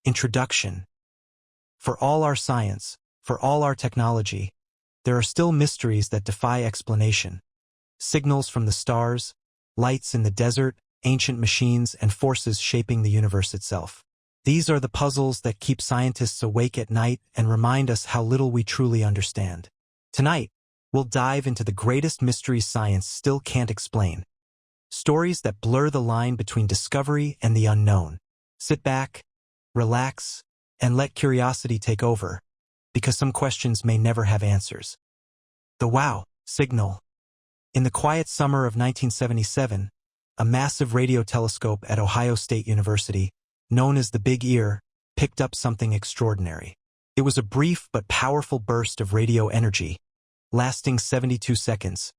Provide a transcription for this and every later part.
Introduction. For all our science, for all our technology, there are still mysteries that defy explanation. Signals from the stars, lights in the desert, ancient machines, and forces shaping the universe itself. These are the puzzles that keep scientists awake at night and remind us how little we truly understand. Tonight, we'll dive into the greatest mysteries science still can't explain. Stories that blur the line between discovery and the unknown. Sit back, relax, and let curiosity take over, because some questions may never have answers. The WOW signal. In the quiet summer of 1977, a massive radio telescope at Ohio State University, known as the Big Ear, picked up something extraordinary. It was a brief but powerful burst of radio energy, lasting 72 seconds.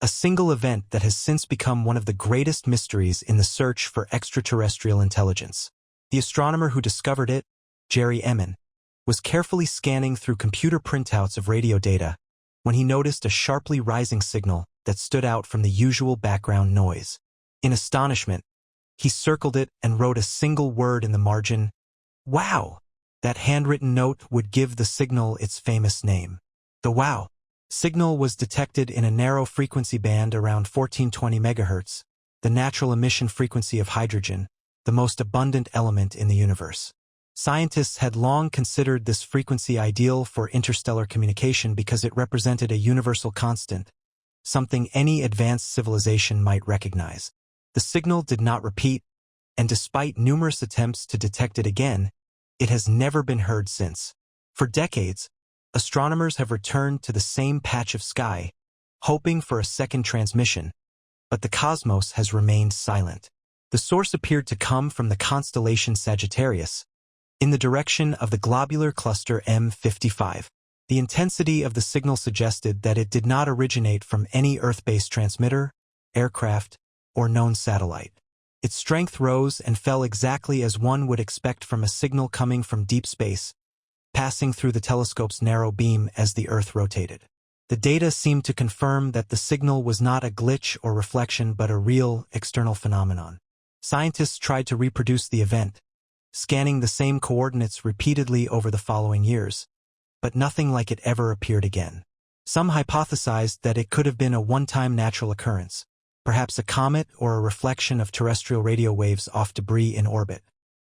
A single event that has since become one of the greatest mysteries in the search for extraterrestrial intelligence. The astronomer who discovered it, Jerry Emin, was carefully scanning through computer printouts of radio data when he noticed a sharply rising signal that stood out from the usual background noise. In astonishment, he circled it and wrote a single word in the margin, "Wow!" That handwritten note would give the signal its famous name. The WOW signal was detected in a narrow frequency band around 1420 MHz, the natural emission frequency of hydrogen, the most abundant element in the universe. Scientists had long considered this frequency ideal for interstellar communication because it represented a universal constant, something any advanced civilization might recognize. The signal did not repeat, and despite numerous attempts to detect it again, it has never been heard since. For decades, astronomers have returned to the same patch of sky, hoping for a second transmission, but the cosmos has remained silent. The source appeared to come from the constellation Sagittarius, in the direction of the globular cluster M55. The intensity of the signal suggested that it did not originate from any Earth-based transmitter, aircraft, or known satellite. Its strength rose and fell exactly as one would expect from a signal coming from deep space, passing through the telescope's narrow beam as the Earth rotated. The data seemed to confirm that the signal was not a glitch or reflection but a real, external phenomenon. Scientists tried to reproduce the event, scanning the same coordinates repeatedly over the following years, but nothing like it ever appeared again. Some hypothesized that it could have been a one-time natural occurrence, perhaps a comet or a reflection of terrestrial radio waves off debris in orbit.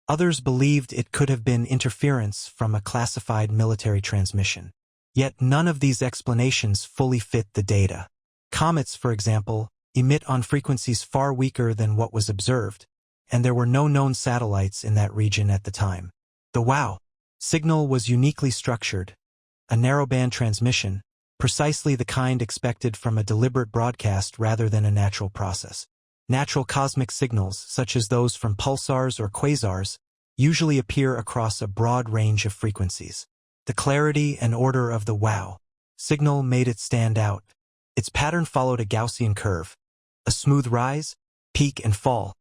Others believed it could have been interference from a classified military transmission. Yet none of these explanations fully fit the data. Comets, for example, emit on frequencies far weaker than what was observed, and there were no known satellites in that region at the time. The WOW signal was uniquely structured, a narrowband transmission, precisely the kind expected from a deliberate broadcast rather than a natural process. Natural cosmic signals, such as those from pulsars or quasars, usually appear across a broad range of frequencies. The clarity and order of the WOW signal made it stand out. Its pattern followed a Gaussian curve, a smooth rise, peak, and fall,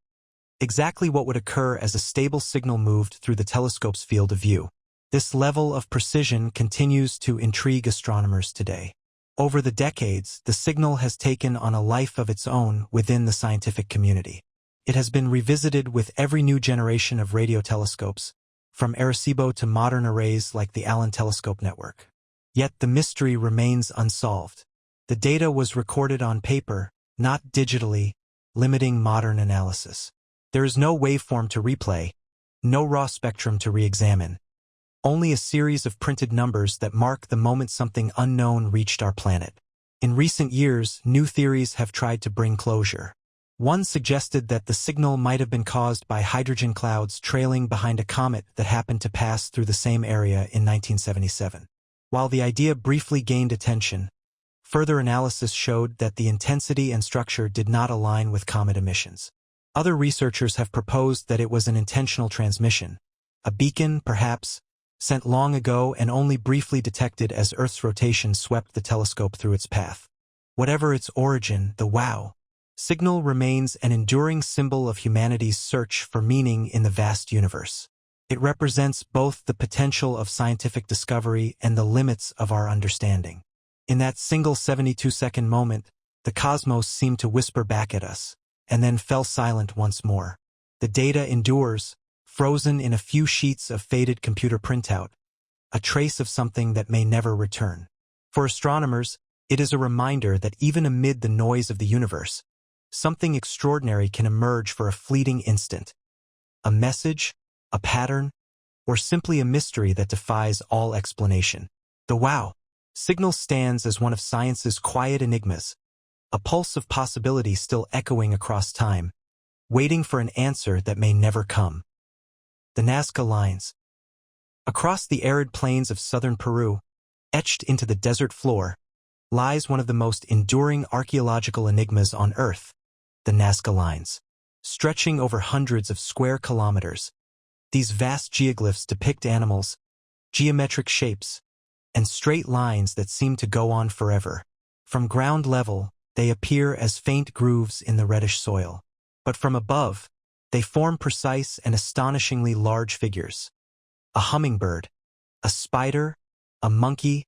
exactly what would occur as a stable signal moved through the telescope's field of view. This level of precision continues to intrigue astronomers today. Over the decades, the signal has taken on a life of its own within the scientific community. It has been revisited with every new generation of radio telescopes, from Arecibo to modern arrays like the Allen Telescope Network. Yet the mystery remains unsolved. The data was recorded on paper, not digitally, limiting modern analysis. There is no waveform to replay, no raw spectrum to re-examine, only a series of printed numbers that mark the moment something unknown reached our planet. In recent years, new theories have tried to bring closure. One suggested that the signal might have been caused by hydrogen clouds trailing behind a comet that happened to pass through the same area in 1977. While the idea briefly gained attention, further analysis showed that the intensity and structure did not align with comet emissions. Other researchers have proposed that it was an intentional transmission, a beacon, perhaps, sent long ago and only briefly detected as Earth's rotation swept the telescope through its path. Whatever its origin, the WOW signal remains an enduring symbol of humanity's search for meaning in the vast universe. It represents both the potential of scientific discovery and the limits of our understanding. In that single 72-second moment, the cosmos seemed to whisper back at us, and then fell silent once more. The data endures, frozen in a few sheets of faded computer printout, a trace of something that may never return. For astronomers, it is a reminder that even amid the noise of the universe, something extraordinary can emerge for a fleeting instant. A message, a pattern, or simply a mystery that defies all explanation. The wow signal stands as one of science's quiet enigmas, a pulse of possibility still echoing across time, waiting for an answer that may never come. The Nazca Lines. Across the arid plains of southern Peru, etched into the desert floor, lies one of the most enduring archaeological enigmas on Earth, the Nazca Lines. Stretching over hundreds of square kilometers, these vast geoglyphs depict animals, geometric shapes, and straight lines that seem to go on forever. From ground level, they appear as faint grooves in the reddish soil. But from above, they form precise and astonishingly large figures. A hummingbird, a spider, a monkey,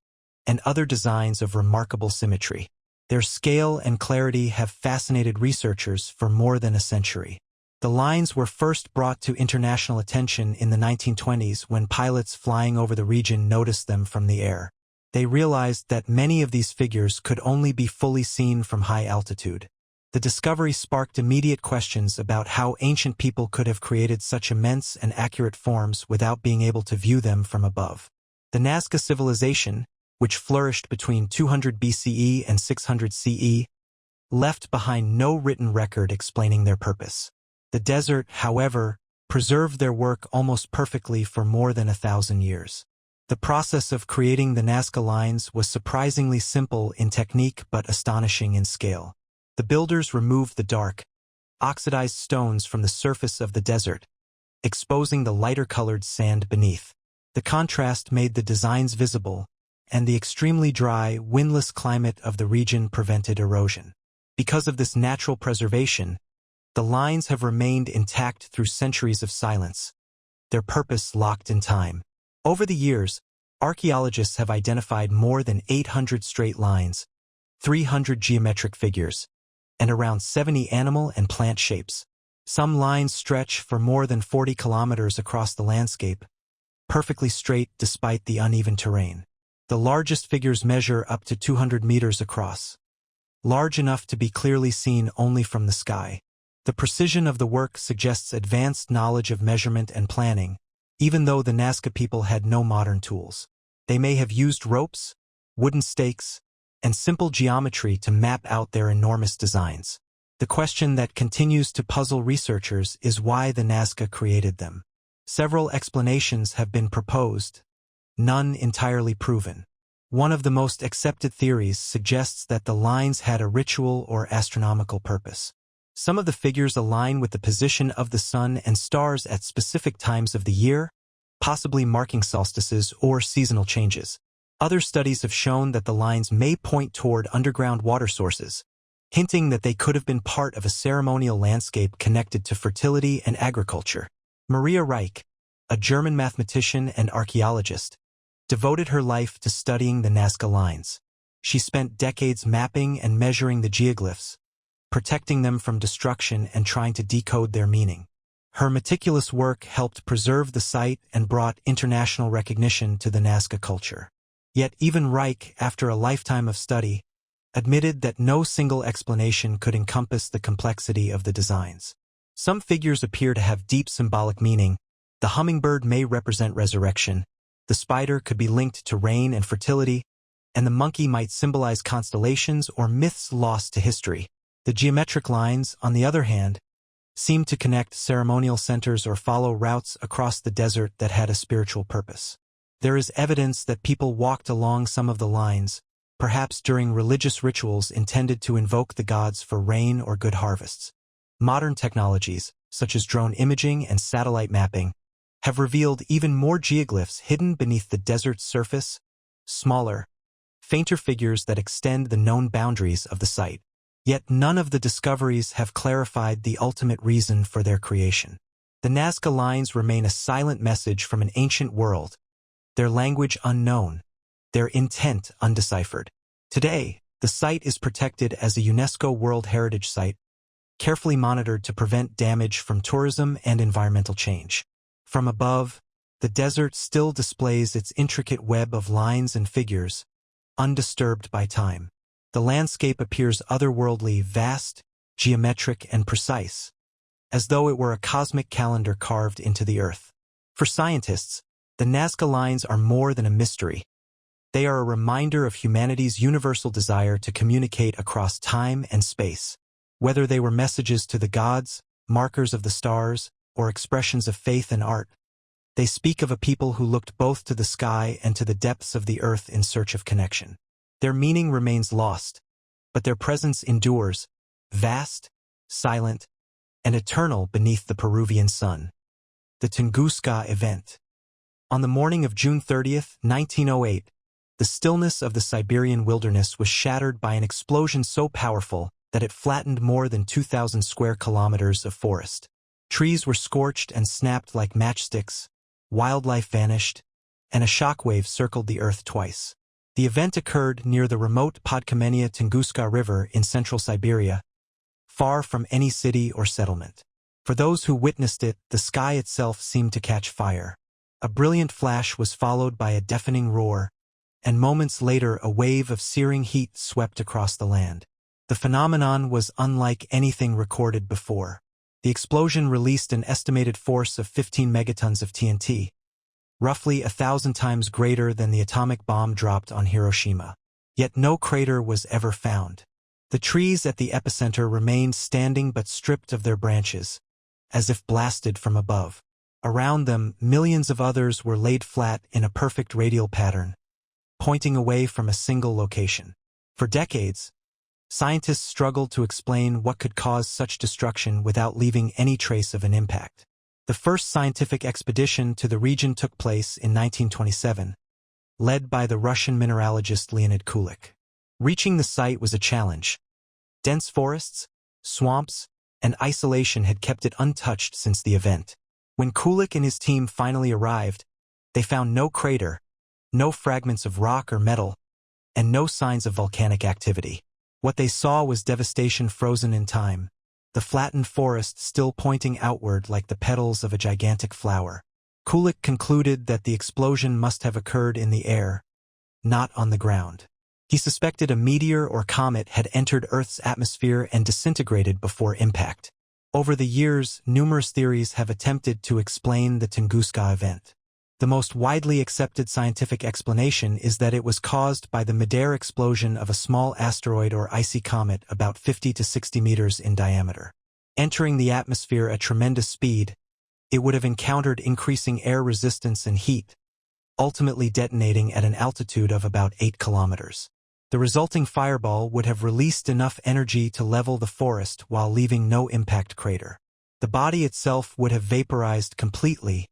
and other designs of remarkable symmetry. Their scale and clarity have fascinated researchers for more than a century. The lines were first brought to international attention in the 1920s when pilots flying over the region noticed them from the air. They realized that many of these figures could only be fully seen from high altitude. The discovery sparked immediate questions about how ancient people could have created such immense and accurate forms without being able to view them from above. The Nazca civilization, which flourished between 200 BCE and 600 CE, left behind no written record explaining their purpose. The desert, however, preserved their work almost perfectly for more than 1,000 years. The process of creating the Nazca Lines was surprisingly simple in technique but astonishing in scale. The builders removed the dark, oxidized stones from the surface of the desert, exposing the lighter-colored sand beneath. The contrast made the designs visible, and the extremely dry, windless climate of the region prevented erosion. Because of this natural preservation, the lines have remained intact through centuries of silence, their purpose locked in time. Over the years, archaeologists have identified more than 800 straight lines, 300 geometric figures, and around 70 animal and plant shapes. Some lines stretch for more than 40 kilometers across the landscape, perfectly straight despite the uneven terrain. The largest figures measure up to 200 meters across, large enough to be clearly seen only from the sky. The precision of the work suggests advanced knowledge of measurement and planning, even though the Nazca people had no modern tools. They may have used ropes, wooden stakes, and simple geometry to map out their enormous designs. The question that continues to puzzle researchers is why the Nazca created them. Several explanations have been proposed, none entirely proven. One of the most accepted theories suggests that the lines had a ritual or astronomical purpose. Some of the figures align with the position of the sun and stars at specific times of the year, possibly marking solstices or seasonal changes. Other studies have shown that the lines may point toward underground water sources, hinting that they could have been part of a ceremonial landscape connected to fertility and agriculture. Maria Reich, a German mathematician and archaeologist, devoted her life to studying the Nazca Lines. She spent decades mapping and measuring the geoglyphs, protecting them from destruction and trying to decode their meaning. Her meticulous work helped preserve the site and brought international recognition to the Nazca culture. Yet even Reich, after a lifetime of study, admitted that no single explanation could encompass the complexity of the designs. Some figures appear to have deep symbolic meaning. The hummingbird may represent resurrection, the spider could be linked to rain and fertility, and the monkey might symbolize constellations or myths lost to history. The geometric lines, on the other hand, seem to connect ceremonial centers or follow routes across the desert that had a spiritual purpose. There is evidence that people walked along some of the lines, perhaps during religious rituals intended to invoke the gods for rain or good harvests. Modern technologies, such as drone imaging and satellite mapping, have revealed even more geoglyphs hidden beneath the desert's surface, smaller, fainter figures that extend the known boundaries of the site. Yet none of the discoveries have clarified the ultimate reason for their creation. The Nazca Lines remain a silent message from an ancient world, their language unknown, their intent undeciphered. Today, the site is protected as a UNESCO World Heritage Site, carefully monitored to prevent damage from tourism and environmental change. From above, the desert still displays its intricate web of lines and figures, undisturbed by time. The landscape appears otherworldly, vast, geometric, and precise, as though it were a cosmic calendar carved into the earth. For scientists, the Nazca Lines are more than a mystery. They are a reminder of humanity's universal desire to communicate across time and space. Whether they were messages to the gods, markers of the stars, or expressions of faith and art, they speak of a people who looked both to the sky and to the depths of the earth in search of connection. Their meaning remains lost, but their presence endures, vast, silent, and eternal beneath the Peruvian sun. The Tunguska Event. On the morning of June 30, 1908, the stillness of the Siberian wilderness was shattered by an explosion so powerful that it flattened more than 2,000 square kilometers of forest. Trees were scorched and snapped like matchsticks, wildlife vanished, and a shockwave circled the earth twice. The event occurred near the remote Podkamenia Tunguska River in central Siberia, far from any city or settlement. For those who witnessed it, the sky itself seemed to catch fire. A brilliant flash was followed by a deafening roar, and moments later a wave of searing heat swept across the land. The phenomenon was unlike anything recorded before. The explosion released an estimated force of 15 megatons of TNT, roughly 1,000 times greater than the atomic bomb dropped on Hiroshima. Yet no crater was ever found. The trees at the epicenter remained standing but stripped of their branches, as if blasted from above. Around them, millions of others were laid flat in a perfect radial pattern, pointing away from a single location. For decades, scientists struggled to explain what could cause such destruction without leaving any trace of an impact. The first scientific expedition to the region took place in 1927, led by the Russian mineralogist Leonid Kulik. Reaching the site was a challenge. Dense forests, swamps, and isolation had kept it untouched since the event. When Kulik and his team finally arrived, they found no crater, no fragments of rock or metal, and no signs of volcanic activity. What they saw was devastation frozen in time, the flattened forest still pointing outward like the petals of a gigantic flower. Kulik concluded that the explosion must have occurred in the air, not on the ground. He suspected a meteor or comet had entered Earth's atmosphere and disintegrated before impact. Over the years, numerous theories have attempted to explain the Tunguska event. The most widely accepted scientific explanation is that it was caused by the mid-air explosion of a small asteroid or icy comet about 50 to 60 meters in diameter. Entering the atmosphere at tremendous speed, it would have encountered increasing air resistance and heat, ultimately detonating at an altitude of about 8 kilometers. The resulting fireball would have released enough energy to level the forest while leaving no impact crater. The body itself would have vaporized completely,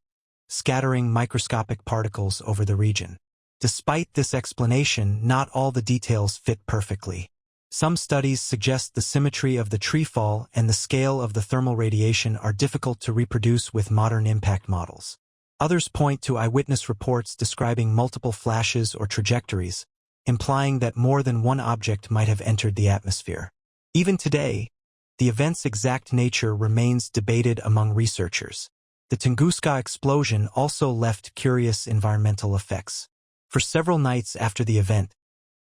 scattering microscopic particles over the region. Despite this explanation, not all the details fit perfectly. Some studies suggest the symmetry of the treefall and the scale of the thermal radiation are difficult to reproduce with modern impact models. Others point to eyewitness reports describing multiple flashes or trajectories, implying that more than one object might have entered the atmosphere. Even today, the event's exact nature remains debated among researchers. The Tunguska explosion also left curious environmental effects. For several nights after the event,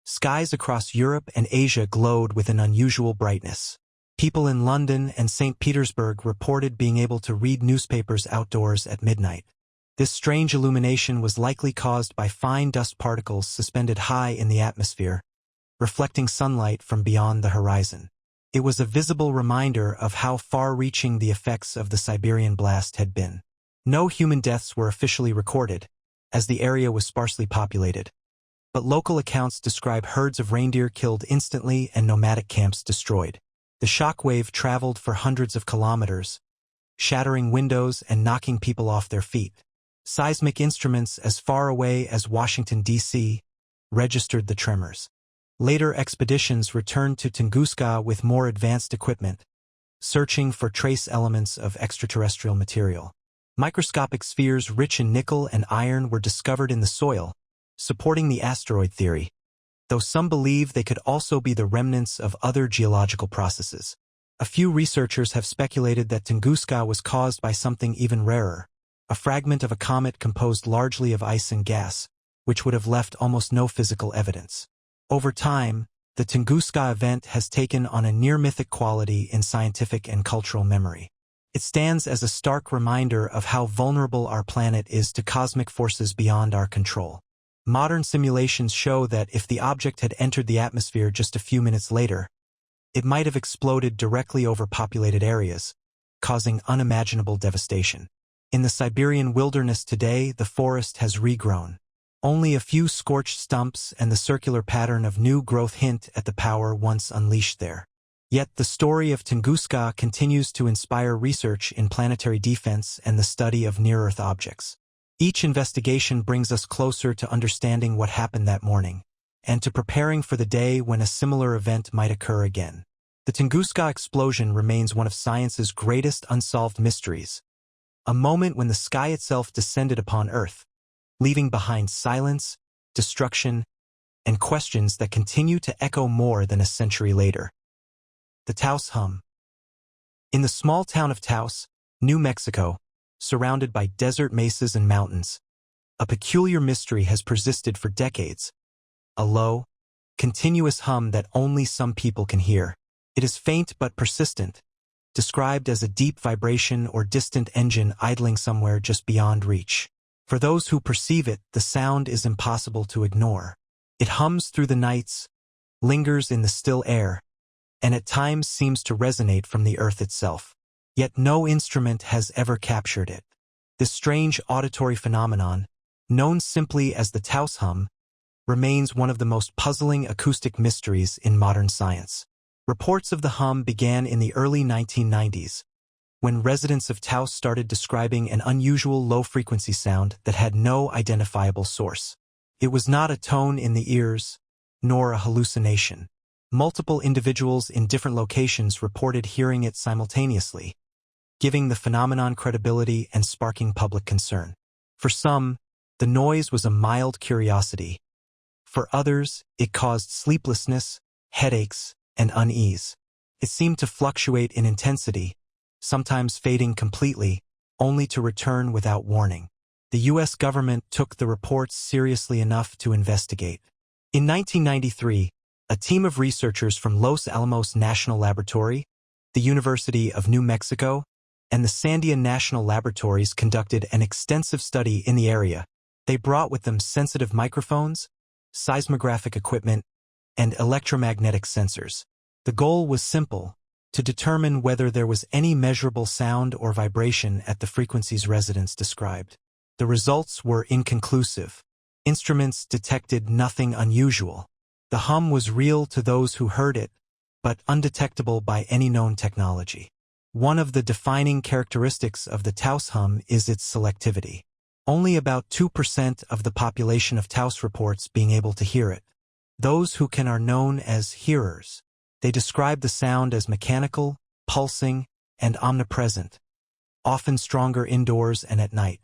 skies across Europe and Asia glowed with an unusual brightness. People in London and St. Petersburg reported being able to read newspapers outdoors at midnight. This strange illumination was likely caused by fine dust particles suspended high in the atmosphere, reflecting sunlight from beyond the horizon. It was a visible reminder of how far-reaching the effects of the Siberian blast had been. No human deaths were officially recorded, as the area was sparsely populated, but local accounts describe herds of reindeer killed instantly and nomadic camps destroyed. The shockwave traveled for hundreds of kilometers, shattering windows and knocking people off their feet. Seismic instruments as far away as Washington, D.C., registered the tremors. Later expeditions returned to Tunguska with more advanced equipment, searching for trace elements of extraterrestrial material. Microscopic spheres rich in nickel and iron were discovered in the soil, supporting the asteroid theory, though some believe they could also be the remnants of other geological processes. A few researchers have speculated that Tunguska was caused by something even rarer, a fragment of a comet composed largely of ice and gas, which would have left almost no physical evidence. Over time, the Tunguska Event has taken on a near-mythic quality in scientific and cultural memory. It stands as a stark reminder of how vulnerable our planet is to cosmic forces beyond our control. Modern simulations show that if the object had entered the atmosphere just a few minutes later, it might have exploded directly over populated areas, causing unimaginable devastation. In the Siberian wilderness today, the forest has regrown. Only a few scorched stumps and the circular pattern of new growth hint at the power once unleashed there. Yet the story of Tunguska continues to inspire research in planetary defense and the study of near-Earth objects. Each investigation brings us closer to understanding what happened that morning, and to preparing for the day when a similar event might occur again. The Tunguska explosion remains one of science's greatest unsolved mysteries, a moment when the sky itself descended upon Earth, leaving behind silence, destruction, and questions that continue to echo more than a century later. The Taos Hum. In the small town of Taos, New Mexico, surrounded by desert mesas and mountains, a peculiar mystery has persisted for decades. A low, continuous hum that only some people can hear. It is faint but persistent, described as a deep vibration or distant engine idling somewhere just beyond reach. For those who perceive it, the sound is impossible to ignore. It hums through the nights, lingers in the still air, and at times seems to resonate from the earth itself. Yet no instrument has ever captured it. This strange auditory phenomenon, known simply as the Taos Hum, remains one of the most puzzling acoustic mysteries in modern science. Reports of the hum began in the early 1990s, when residents of Taos started describing an unusual low-frequency sound that had no identifiable source. It was not a tone in the ears, nor a hallucination. Multiple individuals in different locations reported hearing it simultaneously, giving the phenomenon credibility and sparking public concern. For some, the noise was a mild curiosity. For others, it caused sleeplessness, headaches, and unease. It seemed to fluctuate in intensity, sometimes fading completely, only to return without warning. The U.S. government took the reports seriously enough to investigate. In 1993, a team of researchers from Los Alamos National Laboratory, the University of New Mexico, and the Sandia National Laboratories conducted an extensive study in the area. They brought with them sensitive microphones, seismographic equipment, and electromagnetic sensors. The goal was simple: to determine whether there was any measurable sound or vibration at the frequencies residents described. The results were inconclusive. Instruments detected nothing unusual. The hum was real to those who heard it, but undetectable by any known technology. One of the defining characteristics of the Taos hum is its selectivity. Only about 2% of the population of Taos reports being able to hear it. Those who can are known as hearers. They describe the sound as mechanical, pulsing, and omnipresent, often stronger indoors and at night.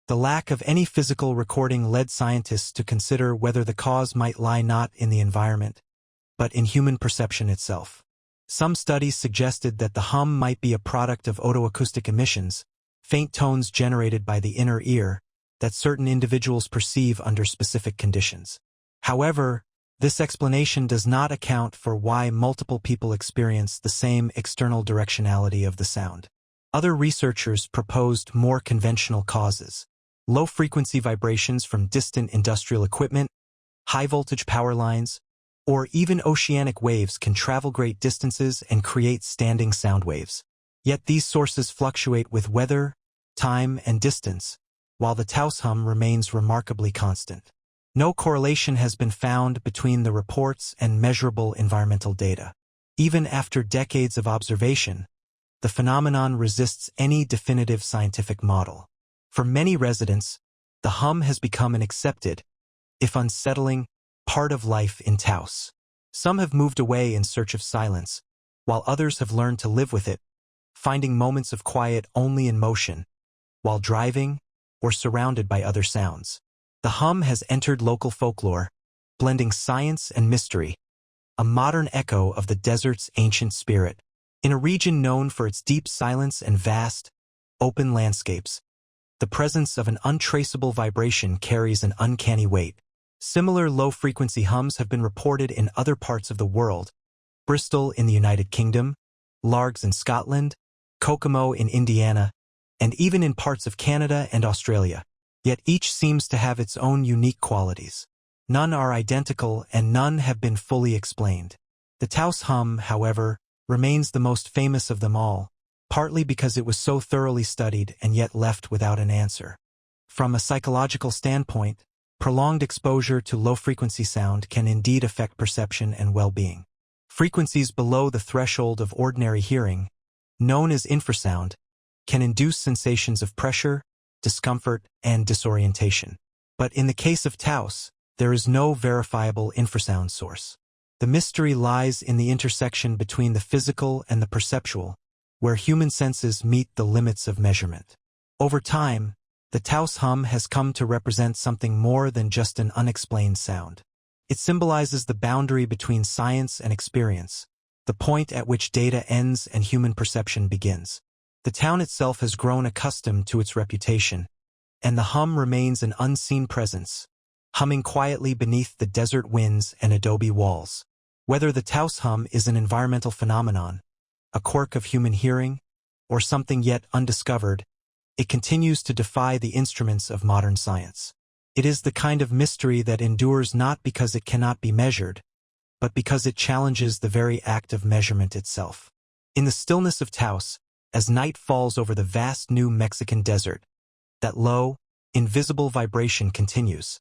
The lack of any physical recording led scientists to consider whether the cause might lie not in the environment, but in human perception itself. Some studies suggested that the hum might be a product of otoacoustic emissions, faint tones generated by the inner ear, that certain individuals perceive under specific conditions. However, this explanation does not account for why multiple people experience the same external directionality of the sound. Other researchers proposed more conventional causes: low-frequency vibrations from distant industrial equipment, high-voltage power lines, or even oceanic waves can travel great distances and create standing sound waves. Yet these sources fluctuate with weather, time, and distance, while the Taos hum remains remarkably constant. No correlation has been found between the reports and measurable environmental data. Even after decades of observation, the phenomenon resists any definitive scientific model. For many residents, the hum has become an accepted, if unsettling, part of life in Taos. Some have moved away in search of silence, while others have learned to live with it, finding moments of quiet only in motion, while driving or surrounded by other sounds. The hum has entered local folklore, blending science and mystery, a modern echo of the desert's ancient spirit. In a region known for its deep silence and vast, open landscapes, the presence of an untraceable vibration carries an uncanny weight. Similar low-frequency hums have been reported in other parts of the world: Bristol in the United Kingdom, Largs in Scotland, Kokomo in Indiana, and even in parts of Canada and Australia. Yet each seems to have its own unique qualities. None are identical and none have been fully explained. The Taos Hum, however, remains the most famous of them all, partly because it was so thoroughly studied and yet left without an answer. From a psychological standpoint, prolonged exposure to low-frequency sound can indeed affect perception and well-being. Frequencies below the threshold of ordinary hearing, known as infrasound, can induce sensations of pressure, discomfort, and disorientation. But in the case of Taos, there is no verifiable infrasound source. The mystery lies in the intersection between the physical and the perceptual, where human senses meet the limits of measurement. Over time, the Taos Hum has come to represent something more than just an unexplained sound. It symbolizes the boundary between science and experience, the point at which data ends and human perception begins. The town itself has grown accustomed to its reputation, and the hum remains an unseen presence, humming quietly beneath the desert winds and adobe walls. Whether the Taos Hum is an environmental phenomenon, a quirk of human hearing, or something yet undiscovered, it continues to defy the instruments of modern science. It is the kind of mystery that endures not because it cannot be measured, but because it challenges the very act of measurement itself. In the stillness of Taos, as night falls over the vast New Mexican desert, that low, invisible vibration continues.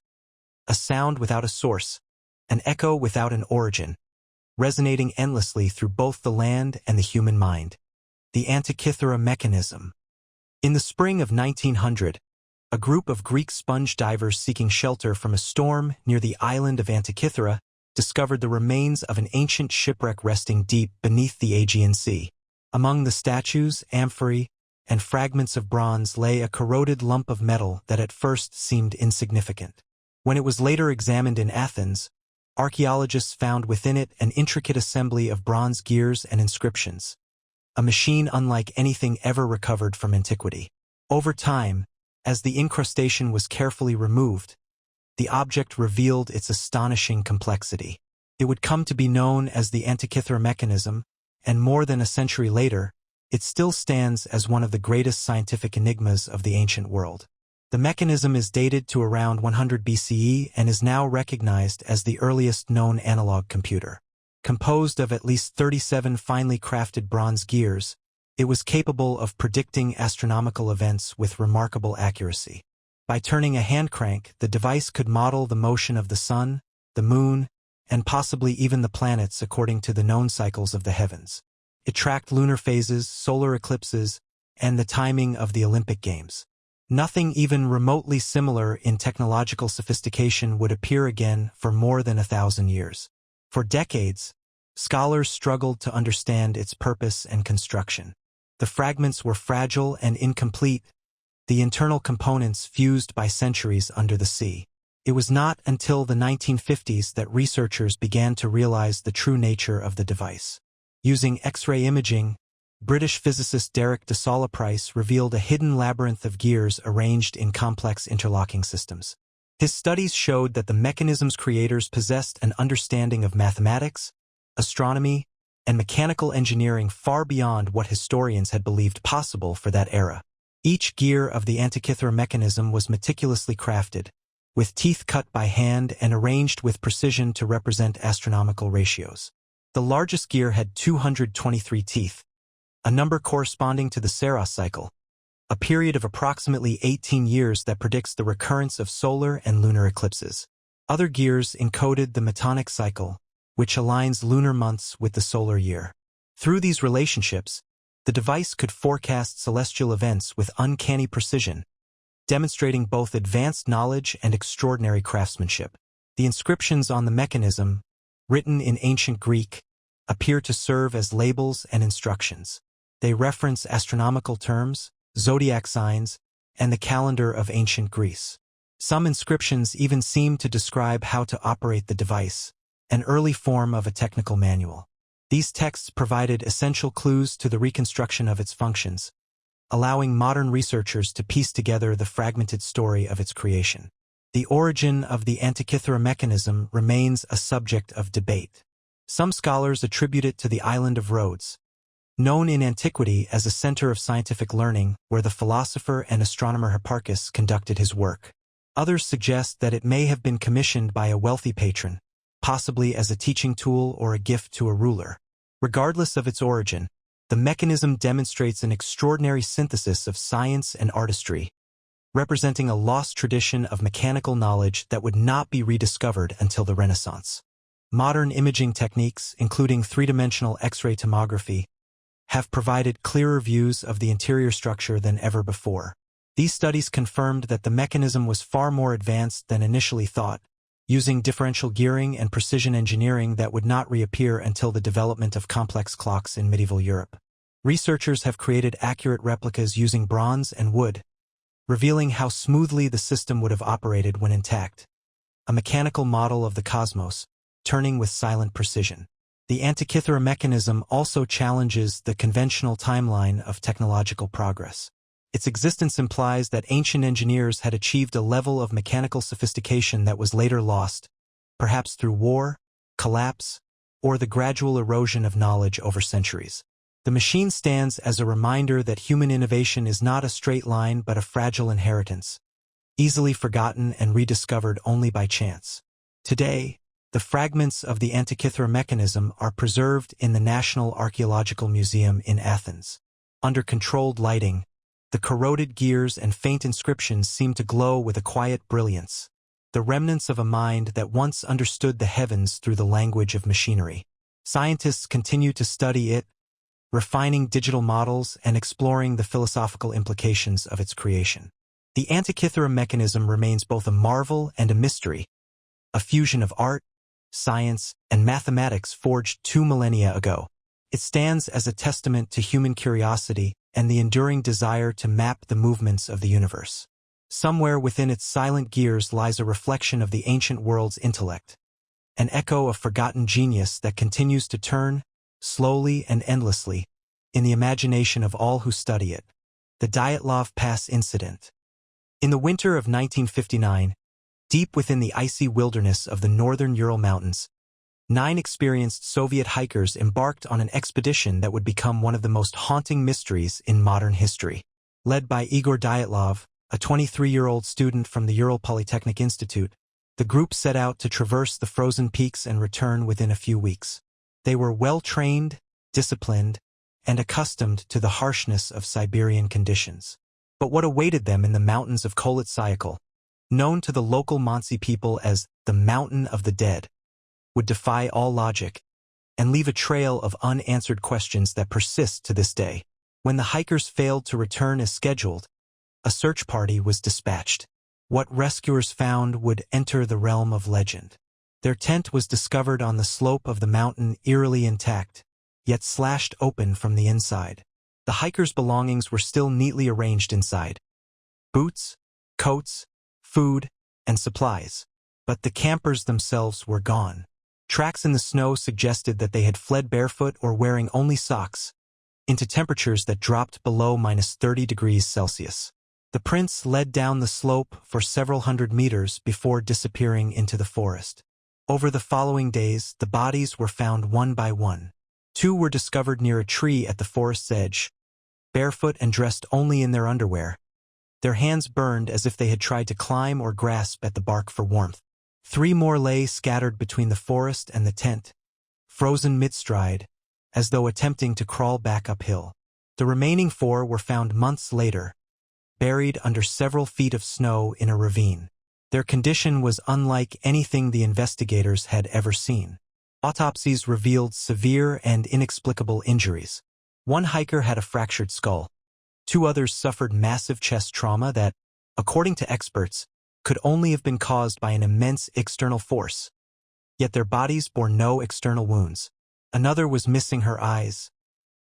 A sound without a source, an echo without an origin, resonating endlessly through both the land and the human mind. The Antikythera Mechanism. In the spring of 1900, a group of Greek sponge divers seeking shelter from a storm near the island of Antikythera discovered the remains of an ancient shipwreck resting deep beneath the Aegean Sea. Among the statues, amphorae, and fragments of bronze lay a corroded lump of metal that at first seemed insignificant. When it was later examined in Athens, archaeologists found within it an intricate assembly of bronze gears and inscriptions, a machine unlike anything ever recovered from antiquity. Over time, as the incrustation was carefully removed, the object revealed its astonishing complexity. It would come to be known as the Antikythera Mechanism, and more than a century later, it still stands as one of the greatest scientific enigmas of the ancient world. The mechanism is dated to around 100 BCE and is now recognized as the earliest known analog computer. Composed of at least 37 finely crafted bronze gears, it was capable of predicting astronomical events with remarkable accuracy. By turning a hand crank, the device could model the motion of the sun, the moon, and possibly even the planets according to the known cycles of the heavens. It tracked lunar phases, solar eclipses, and the timing of the Olympic Games. Nothing even remotely similar in technological sophistication would appear again for more than 1,000 years. For decades, scholars struggled to understand its purpose and construction. The fragments were fragile and incomplete, the internal components fused by centuries under the sea. It was not until the 1950s that researchers began to realize the true nature of the device. Using X-ray imaging, British physicist Derek de Soliprice revealed a hidden labyrinth of gears arranged in complex interlocking systems. His studies showed that the mechanism's creators possessed an understanding of mathematics, astronomy, and mechanical engineering far beyond what historians had believed possible for that era. Each gear of the Antikythera Mechanism was meticulously crafted, with teeth cut by hand and arranged with precision to represent astronomical ratios. The largest gear had 223 teeth, a number corresponding to the Saros cycle, a period of approximately 18 years that predicts the recurrence of solar and lunar eclipses. Other gears encoded the Metonic cycle, which aligns lunar months with the solar year. Through these relationships, the device could forecast celestial events with uncanny precision, demonstrating both advanced knowledge and extraordinary craftsmanship. The inscriptions on the mechanism, written in ancient Greek, appear to serve as labels and instructions. They reference astronomical terms, zodiac signs, and the calendar of ancient Greece. Some inscriptions even seem to describe how to operate the device, an early form of a technical manual. These texts provided essential clues to the reconstruction of its functions, allowing modern researchers to piece together the fragmented story of its creation. The origin of the Antikythera Mechanism remains a subject of debate. Some scholars attribute it to the island of Rhodes, known in antiquity as a center of scientific learning where the philosopher and astronomer Hipparchus conducted his work. Others suggest that it may have been commissioned by a wealthy patron, possibly as a teaching tool or a gift to a ruler. Regardless of its origin, the mechanism demonstrates an extraordinary synthesis of science and artistry, representing a lost tradition of mechanical knowledge that would not be rediscovered until the Renaissance. Modern imaging techniques, including three-dimensional X-ray tomography, have provided clearer views of the interior structure than ever before. These studies confirmed that the mechanism was far more advanced than initially thought, using differential gearing and precision engineering that would not reappear until the development of complex clocks in medieval Europe. Researchers have created accurate replicas using bronze and wood, revealing how smoothly the system would have operated when intact. A mechanical model of the cosmos, turning with silent precision. The Antikythera Mechanism also challenges the conventional timeline of technological progress. Its existence implies that ancient engineers had achieved a level of mechanical sophistication that was later lost, perhaps through war, collapse, or the gradual erosion of knowledge over centuries. The machine stands as a reminder that human innovation is not a straight line but a fragile inheritance, easily forgotten and rediscovered only by chance. Today, the fragments of the Antikythera Mechanism are preserved in the National Archaeological Museum in Athens. Under controlled lighting, the corroded gears and faint inscriptions seem to glow with a quiet brilliance, the remnants of a mind that once understood the heavens through the language of machinery. Scientists continue to study it, refining digital models and exploring the philosophical implications of its creation. The Antikythera Mechanism remains both a marvel and a mystery, a fusion of art, science, and mathematics forged 2 millennia ago. It stands as a testament to human curiosity and the enduring desire to map the movements of the universe. Somewhere within its silent gears lies a reflection of the ancient world's intellect, an echo of forgotten genius that continues to turn, slowly and endlessly, in the imagination of all who study it. The Dyatlov Pass Incident. In the winter of 1959, deep within the icy wilderness of the northern Ural Mountains, 9 experienced Soviet hikers embarked on an expedition that would become one of the most haunting mysteries in modern history. Led by Igor Dyatlov, a 23-year-old student from the Ural Polytechnic Institute, the group set out to traverse the frozen peaks and return within a few weeks. They were well-trained, disciplined, and accustomed to the harshness of Siberian conditions. But what awaited them in the mountains of Kolit-Syakhl, known to the local Mansi people as the Mountain of the Dead, would defy all logic and leave a trail of unanswered questions that persist to this day. When the hikers failed to return as scheduled, a search party was dispatched. What rescuers found would enter the realm of legend. Their tent was discovered on the slope of the mountain, eerily intact, yet slashed open from the inside. The hikers' belongings were still neatly arranged inside: boots, coats, food, and supplies. But the campers themselves were gone. Tracks in the snow suggested that they had fled barefoot or wearing only socks, into temperatures that dropped below -30 degrees Celsius. The prints led down the slope for several hundred meters before disappearing into the forest. Over the following days, the bodies were found one by one. 2 were discovered near a tree at the forest's edge, barefoot and dressed only in their underwear, their hands burned as if they had tried to climb or grasp at the bark for warmth. 3 more lay scattered between the forest and the tent, frozen mid-stride, as though attempting to crawl back uphill. The remaining 4 were found months later, buried under several feet of snow in a ravine. Their condition was unlike anything the investigators had ever seen. Autopsies revealed severe and inexplicable injuries. 1 hiker had a fractured skull. 2 others suffered massive chest trauma that, according to experts, could only have been caused by an immense external force. Yet their bodies bore no external wounds. Another was missing her eyes.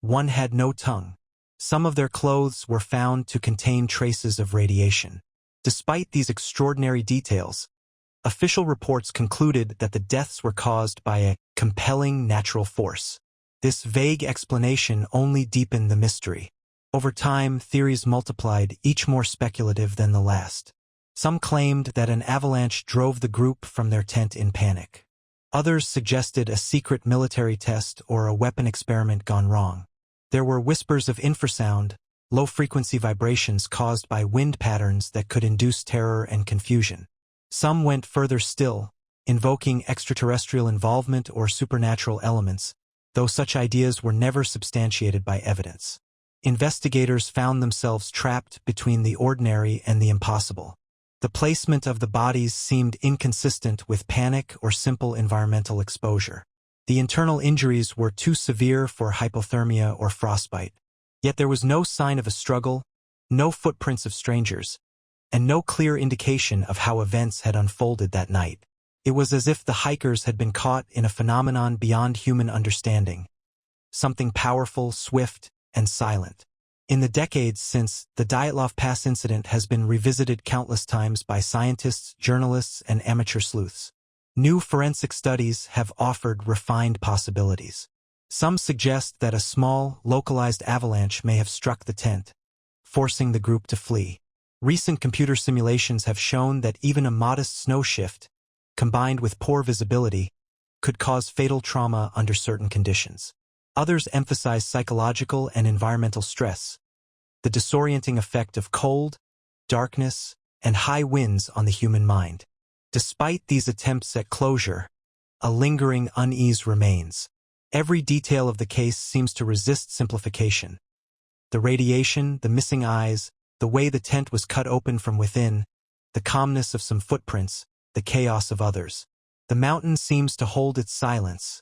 1 had no tongue. Some of their clothes were found to contain traces of radiation. Despite these extraordinary details, official reports concluded that the deaths were caused by a compelling natural force. This vague explanation only deepened the mystery. Over time, theories multiplied, each more speculative than the last. Some claimed that an avalanche drove the group from their tent in panic. Others suggested a secret military test or a weapon experiment gone wrong. There were whispers of infrasound, low-frequency vibrations caused by wind patterns that could induce terror and confusion. Some went further still, invoking extraterrestrial involvement or supernatural elements, though such ideas were never substantiated by evidence. Investigators found themselves trapped between the ordinary and the impossible. The placement of the bodies seemed inconsistent with panic or simple environmental exposure. The internal injuries were too severe for hypothermia or frostbite. Yet there was no sign of a struggle, no footprints of strangers, and no clear indication of how events had unfolded that night. It was as if the hikers had been caught in a phenomenon beyond human understanding, something powerful, swift, and silent. In the decades since, the Dyatlov Pass Incident has been revisited countless times by scientists, journalists, and amateur sleuths. New forensic studies have offered refined possibilities. Some suggest that a small, localized avalanche may have struck the tent, forcing the group to flee. Recent computer simulations have shown that even a modest snow shift, combined with poor visibility, could cause fatal trauma under certain conditions. Others emphasize psychological and environmental stress, the disorienting effect of cold, darkness, and high winds on the human mind. Despite these attempts at closure, a lingering unease remains. Every detail of the case seems to resist simplification. The radiation, the missing eyes, the way the tent was cut open from within, the calmness of some footprints, the chaos of others. The mountain seems to hold its silence,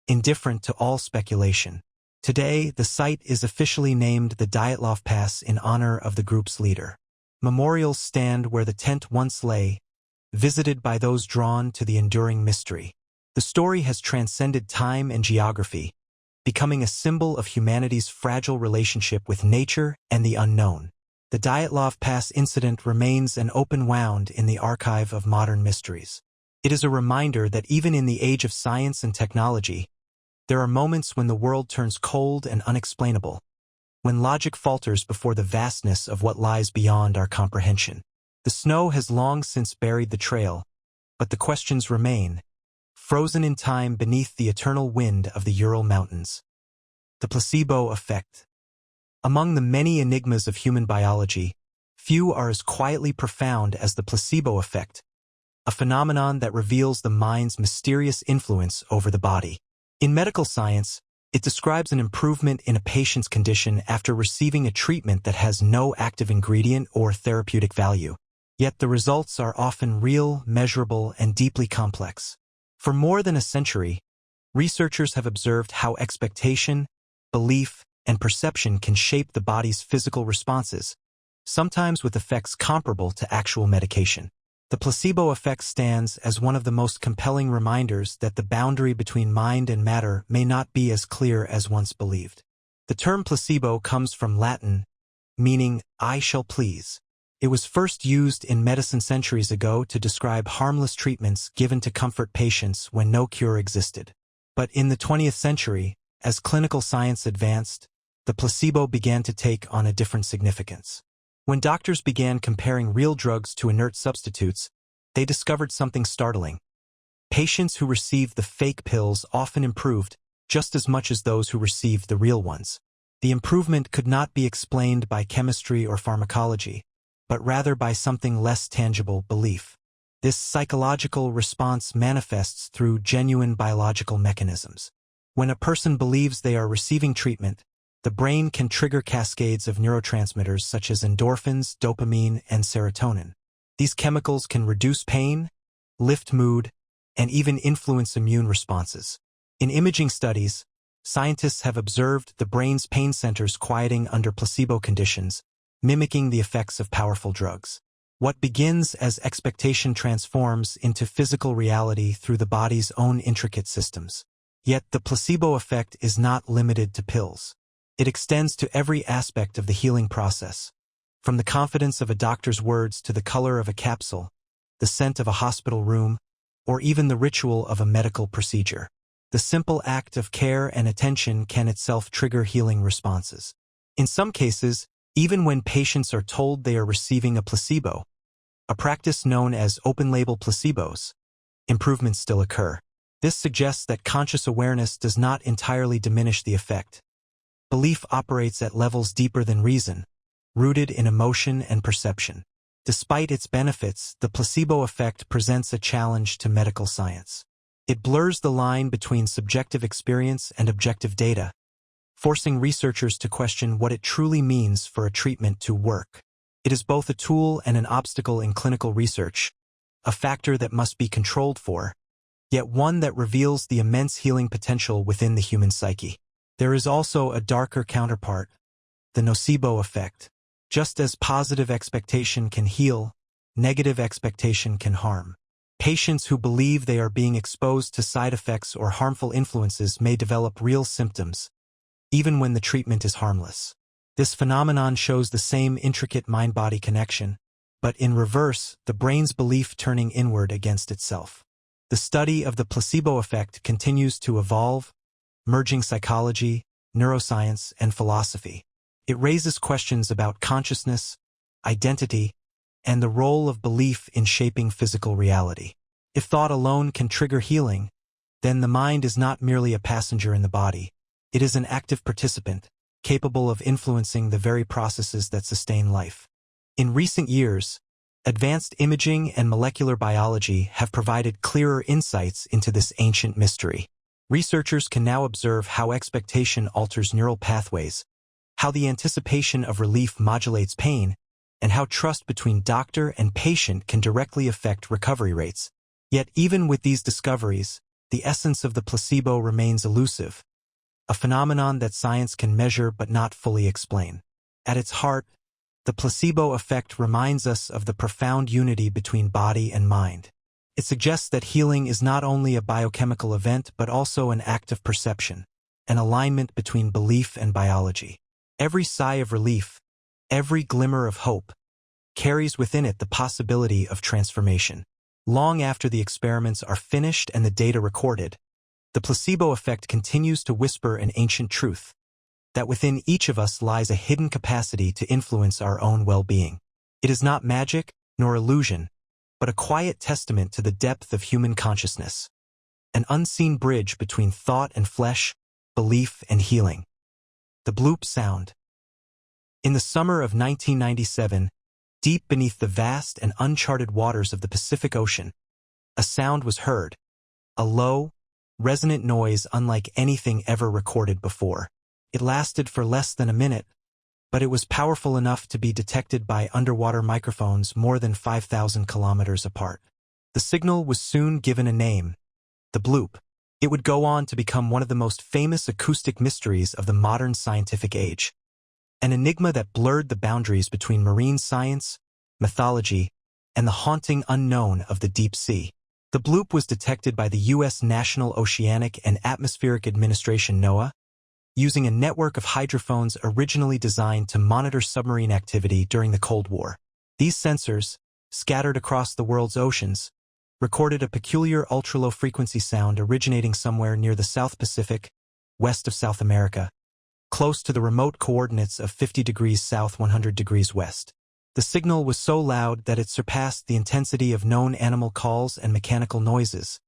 indifferent to all speculation. Today, the site is officially named the Dyatlov Pass in honor of the group's leader. Memorials stand where the tent once lay, visited by those drawn to the enduring mystery. The story has transcended time and geography, becoming a symbol of humanity's fragile relationship with nature and the unknown. The Dyatlov Pass Incident remains an open wound in the archive of modern mysteries. It is a reminder that even in the age of science and technology, there are moments when the world turns cold and unexplainable, when logic falters before the vastness of what lies beyond our comprehension. The snow has long since buried the trail, but the questions remain, frozen in time beneath the eternal wind of the Ural Mountains. The placebo effect. Among the many enigmas of human biology, few are as quietly profound as the placebo effect, a phenomenon that reveals the mind's mysterious influence over the body. In medical science, it describes an improvement in a patient's condition after receiving a treatment that has no active ingredient or therapeutic value. Yet the results are often real, measurable, and deeply complex. For more than a century, researchers have observed how expectation, belief, and perception can shape the body's physical responses, sometimes with effects comparable to actual medication. The placebo effect stands as one of the most compelling reminders that the boundary between mind and matter may not be as clear as once believed. The term placebo comes from Latin, meaning "I shall please." It was first used in medicine centuries ago to describe harmless treatments given to comfort patients when no cure existed. But in the 20th century, as clinical science advanced, the placebo began to take on a different significance. When doctors began comparing real drugs to inert substitutes, they discovered something startling. Patients who received the fake pills often improved just as much as those who received the real ones. The improvement could not be explained by chemistry or pharmacology, but rather by something less tangible: belief. This psychological response manifests through genuine biological mechanisms. When a person believes they are receiving treatment, the brain can trigger cascades of neurotransmitters such as endorphins, dopamine, and serotonin. These chemicals can reduce pain, lift mood, and even influence immune responses. In imaging studies, scientists have observed the brain's pain centers quieting under placebo conditions, mimicking the effects of powerful drugs. What begins as expectation transforms into physical reality through the body's own intricate systems. Yet the placebo effect is not limited to pills. It extends to every aspect of the healing process, from the confidence of a doctor's words to the color of a capsule, the scent of a hospital room, or even the ritual of a medical procedure. The simple act of care and attention can itself trigger healing responses. In some cases, even when patients are told they are receiving a placebo, a practice known as open-label placebos, improvements still occur. This suggests that conscious awareness does not entirely diminish the effect. Belief operates at levels deeper than reason, rooted in emotion and perception. Despite its benefits, the placebo effect presents a challenge to medical science. It blurs the line between subjective experience and objective data, forcing researchers to question what it truly means for a treatment to work. It is both a tool and an obstacle in clinical research, a factor that must be controlled for, yet one that reveals the immense healing potential within the human psyche. There is also a darker counterpart, the nocebo effect. Just as positive expectation can heal, negative expectation can harm. Patients who believe they are being exposed to side effects or harmful influences may develop real symptoms, even when the treatment is harmless. This phenomenon shows the same intricate mind-body connection, but in reverse, the brain's belief turning inward against itself. The study of the placebo effect continues to evolve, merging psychology, neuroscience, and philosophy. It raises questions about consciousness, identity, and the role of belief in shaping physical reality. If thought alone can trigger healing, then the mind is not merely a passenger in the body. It is an active participant, capable of influencing the very processes that sustain life. In recent years, advanced imaging and molecular biology have provided clearer insights into this ancient mystery. Researchers can now observe how expectation alters neural pathways, how the anticipation of relief modulates pain, and how trust between doctor and patient can directly affect recovery rates. Yet even with these discoveries, the essence of the placebo remains elusive, a phenomenon that science can measure but not fully explain. At its heart, the placebo effect reminds us of the profound unity between body and mind. It suggests that healing is not only a biochemical event but also an act of perception, an alignment between belief and biology. Every sigh of relief, every glimmer of hope, carries within it the possibility of transformation. Long after the experiments are finished and the data recorded, the placebo effect continues to whisper an ancient truth, that within each of us lies a hidden capacity to influence our own well-being. It is not magic nor illusion, but a quiet testament to the depth of human consciousness, an unseen bridge between thought and flesh, belief and healing. The Bloop Sound. In the summer of 1997, deep beneath the vast and uncharted waters of the Pacific Ocean, a sound was heard, a low, resonant noise unlike anything ever recorded before. It lasted for less than a minute, but it was powerful enough to be detected by underwater microphones more than 5,000 kilometers apart. The signal was soon given a name, the bloop. It would go on to become one of the most famous acoustic mysteries of the modern scientific age, an enigma that blurred the boundaries between marine science, mythology, and the haunting unknown of the deep sea. The bloop was detected by the U.S. National Oceanic and Atmospheric Administration (NOAA), using a network of hydrophones originally designed to monitor submarine activity during the Cold War. These sensors, scattered across the world's oceans, recorded a peculiar ultra-low-frequency sound originating somewhere near the South Pacific, west of South America, close to the remote coordinates of 50 degrees south 100 degrees west. The signal was so loud that it surpassed the intensity of known animal calls and mechanical noises,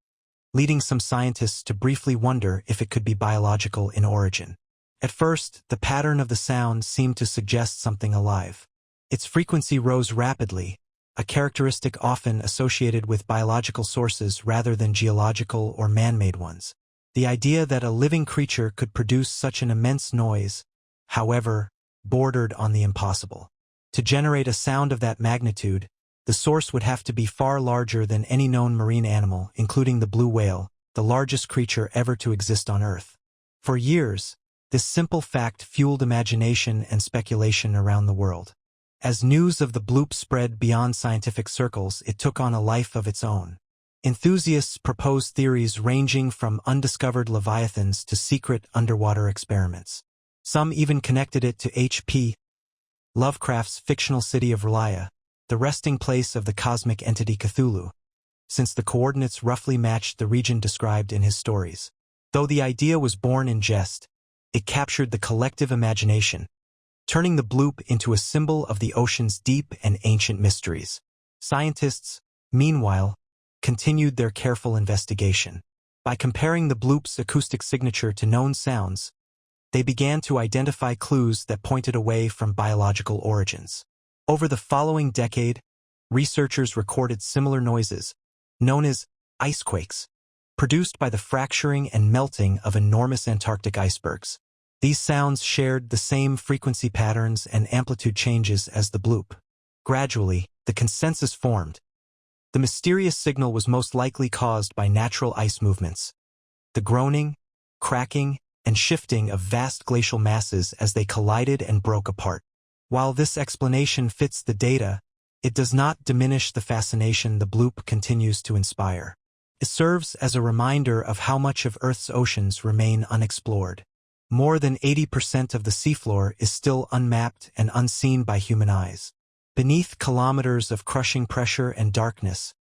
leading some scientists to briefly wonder if it could be biological in origin. At first, the pattern of the sound seemed to suggest something alive. Its frequency rose rapidly, a characteristic often associated with biological sources rather than geological or man-made ones. The idea that a living creature could produce such an immense noise, however, bordered on the impossible. To generate a sound of that magnitude, the source would have to be far larger than any known marine animal, including the blue whale, the largest creature ever to exist on Earth. For years, this simple fact fueled imagination and speculation around the world. As news of the bloop spread beyond scientific circles, it took on a life of its own. Enthusiasts proposed theories ranging from undiscovered leviathans to secret underwater experiments. Some even connected it to H.P. Lovecraft's fictional city of R'lyeh, the resting place of the cosmic entity Cthulhu, since the coordinates roughly matched the region described in his stories. Though the idea was born in jest, it captured the collective imagination, turning the bloop into a symbol of the ocean's deep and ancient mysteries. Scientists, meanwhile, continued their careful investigation. By comparing the bloop's acoustic signature to known sounds, they began to identify clues that pointed away from biological origins. Over the following decade, researchers recorded similar noises, known as icequakes, produced by the fracturing and melting of enormous Antarctic icebergs. These sounds shared the same frequency patterns and amplitude changes as the bloop. Gradually, the consensus formed. The mysterious signal was most likely caused by natural ice movements, the groaning, cracking, and shifting of vast glacial masses as they collided and broke apart. While this explanation fits the data, it does not diminish the fascination the bloop continues to inspire. It serves as a reminder of how much of Earth's oceans remain unexplored. More than 80% of the seafloor is still unmapped and unseen by human eyes. Beneath kilometers of crushing pressure and darkness,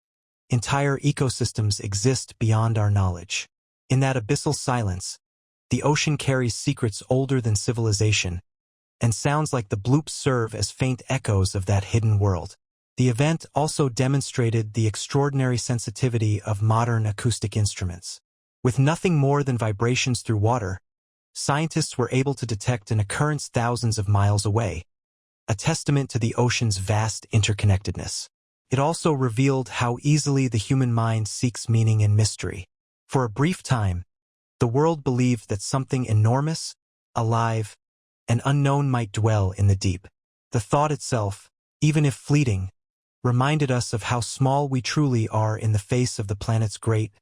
entire ecosystems exist beyond our knowledge. In that abyssal silence, the ocean carries secrets older than civilization, and sounds like the bloops serve as faint echoes of that hidden world. The event also demonstrated the extraordinary sensitivity of modern acoustic instruments. With nothing more than vibrations through water, scientists were able to detect an occurrence thousands of miles away, a testament to the ocean's vast interconnectedness. It also revealed how easily the human mind seeks meaning and mystery. For a brief time, the world believed that something enormous, alive, and unknown might dwell in the deep. The thought itself, even if fleeting, reminded us of how small we truly are in the face of the planet's great,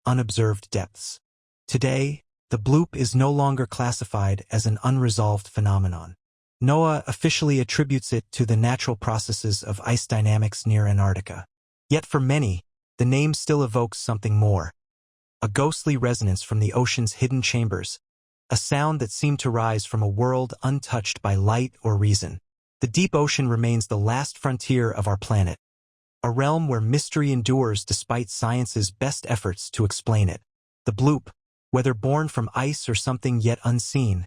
unobserved depths. Today, the bloop is no longer classified as an unresolved phenomenon. NOAA officially attributes it to the natural processes of ice dynamics near Antarctica. Yet for many, the name still evokes something more. A ghostly resonance from the ocean's hidden chambers, a sound that seemed to rise from a world untouched by light or reason. The deep ocean remains the last frontier of our planet, a realm where mystery endures despite science's best efforts to explain it. The bloop, whether born from ice or something yet unseen,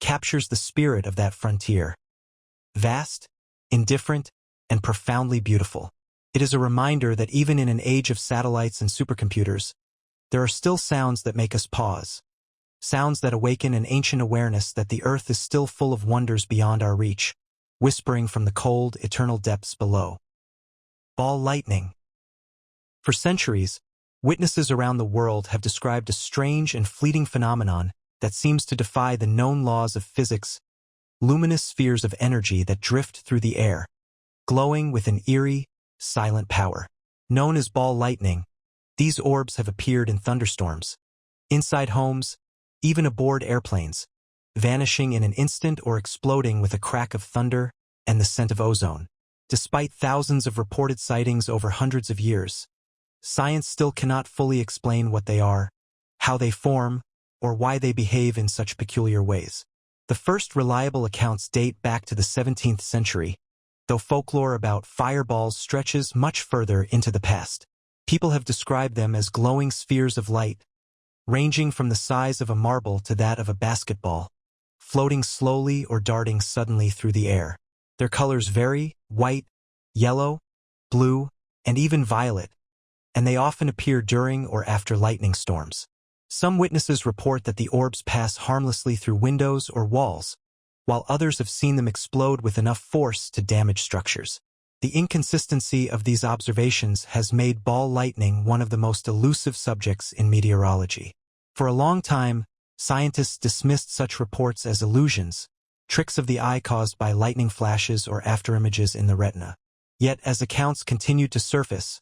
captures the spirit of that frontier. Vast, indifferent, and profoundly beautiful. It is a reminder that even in an age of satellites and supercomputers, there are still sounds that make us pause. Sounds that awaken an ancient awareness that the Earth is still full of wonders beyond our reach, whispering from the cold, eternal depths below. Ball lightning. For centuries, witnesses around the world have described a strange and fleeting phenomenon that seems to defy the known laws of physics, luminous spheres of energy that drift through the air, glowing with an eerie, silent power. Known as ball lightning, these orbs have appeared in thunderstorms, inside homes, even aboard airplanes, vanishing in an instant or exploding with a crack of thunder and the scent of ozone. Despite thousands of reported sightings over hundreds of years, science still cannot fully explain what they are, how they form, or why they behave in such peculiar ways. The first reliable accounts date back to the 17th century, though folklore about fireballs stretches much further into the past. People have described them as glowing spheres of light, ranging from the size of a marble to that of a basketball, floating slowly or darting suddenly through the air. Their colors vary: white, yellow, blue, and even violet, and they often appear during or after lightning storms. Some witnesses report that the orbs pass harmlessly through windows or walls, while others have seen them explode with enough force to damage structures. The inconsistency of these observations has made ball lightning one of the most elusive subjects in meteorology. For a long time, scientists dismissed such reports as illusions, tricks of the eye caused by lightning flashes or afterimages in the retina. Yet as accounts continued to surface,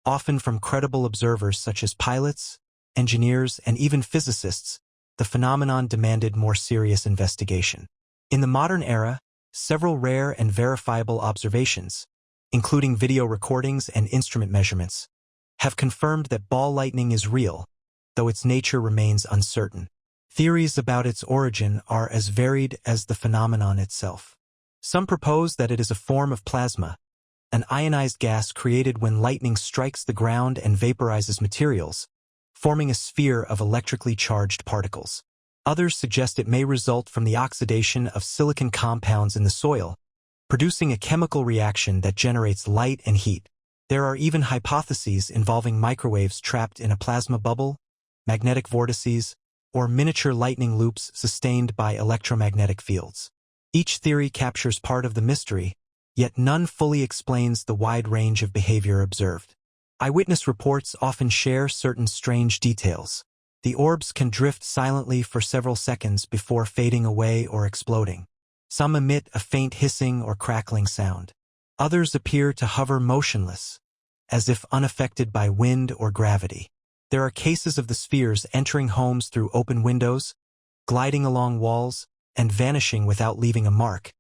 often from credible observers such as pilots, engineers, and even physicists, the phenomenon demanded more serious investigation. In the modern era, several rare and verifiable observations, including video recordings and instrument measurements, have confirmed that ball lightning is real, though its nature remains uncertain. Theories about its origin are as varied as the phenomenon itself. Some propose that it is a form of plasma, an ionized gas created when lightning strikes the ground and vaporizes materials, forming a sphere of electrically charged particles. Others suggest it may result from the oxidation of silicon compounds in the soil, producing a chemical reaction that generates light and heat. There are even hypotheses involving microwaves trapped in a plasma bubble, magnetic vortices, or miniature lightning loops sustained by electromagnetic fields. Each theory captures part of the mystery, yet none fully explains the wide range of behavior observed. Eyewitness reports often share certain strange details. The orbs can drift silently for several seconds before fading away or exploding. Some emit a faint hissing or crackling sound. Others appear to hover motionless, as if unaffected by wind or gravity. There are cases of the spheres entering homes through open windows, gliding along walls, and vanishing without leaving a mark,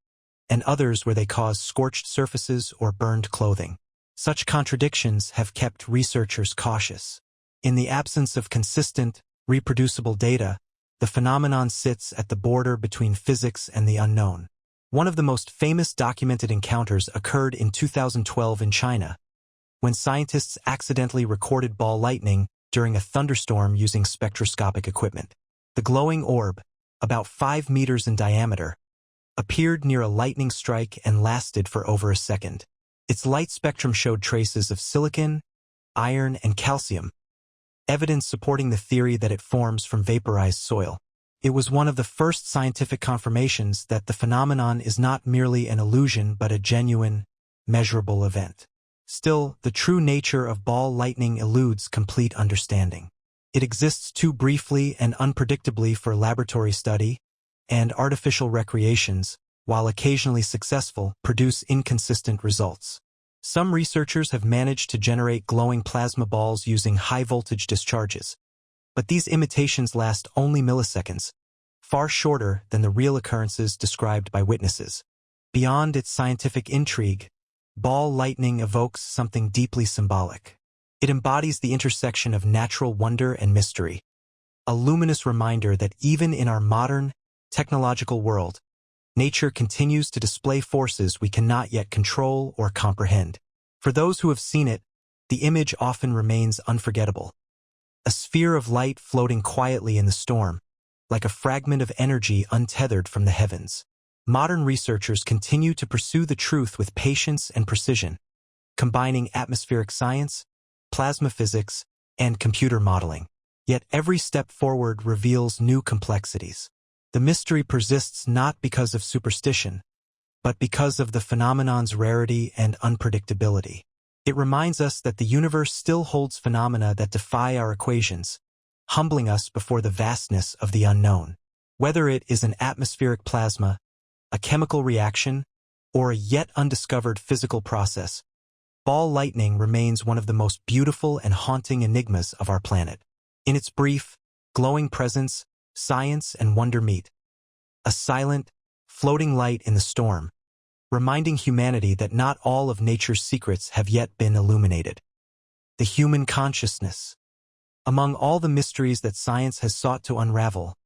and others where they cause scorched surfaces or burned clothing. Such contradictions have kept researchers cautious. In the absence of consistent, reproducible data, the phenomenon sits at the border between physics and the unknown. One of the most famous documented encounters occurred in 2012 in China, when scientists accidentally recorded ball lightning during a thunderstorm using spectroscopic equipment. The glowing orb, about 5 meters in diameter, appeared near a lightning strike and lasted for over a second. Its light spectrum showed traces of silicon, iron, and calcium, evidence supporting the theory that it forms from vaporized soil. It was one of the first scientific confirmations that the phenomenon is not merely an illusion but a genuine, measurable event. Still, the true nature of ball lightning eludes complete understanding. It exists too briefly and unpredictably for laboratory study, and artificial recreations, while occasionally successful, produce inconsistent results. Some researchers have managed to generate glowing plasma balls using high-voltage discharges, but these imitations last only milliseconds, far shorter than the real occurrences described by witnesses. Beyond its scientific intrigue, ball lightning evokes something deeply symbolic. It embodies the intersection of natural wonder and mystery, a luminous reminder that even in our modern, technological world, nature continues to display forces we cannot yet control or comprehend. For those who have seen it, the image often remains unforgettable. A sphere of light floating quietly in the storm, like a fragment of energy untethered from the heavens. Modern researchers continue to pursue the truth with patience and precision, combining atmospheric science, plasma physics, and computer modeling. Yet every step forward reveals new complexities. The mystery persists not because of superstition, but because of the phenomenon's rarity and unpredictability. It reminds us that the universe still holds phenomena that defy our equations, humbling us before the vastness of the unknown. Whether it is an atmospheric plasma, a chemical reaction, or a yet undiscovered physical process, ball lightning remains one of the most beautiful and haunting enigmas of our planet. In its brief, glowing presence, science and wonder meet. A silent, floating light in the storm, reminding humanity that not all of nature's secrets have yet been illuminated. The human consciousness. Among all the mysteries that science has sought to unravel,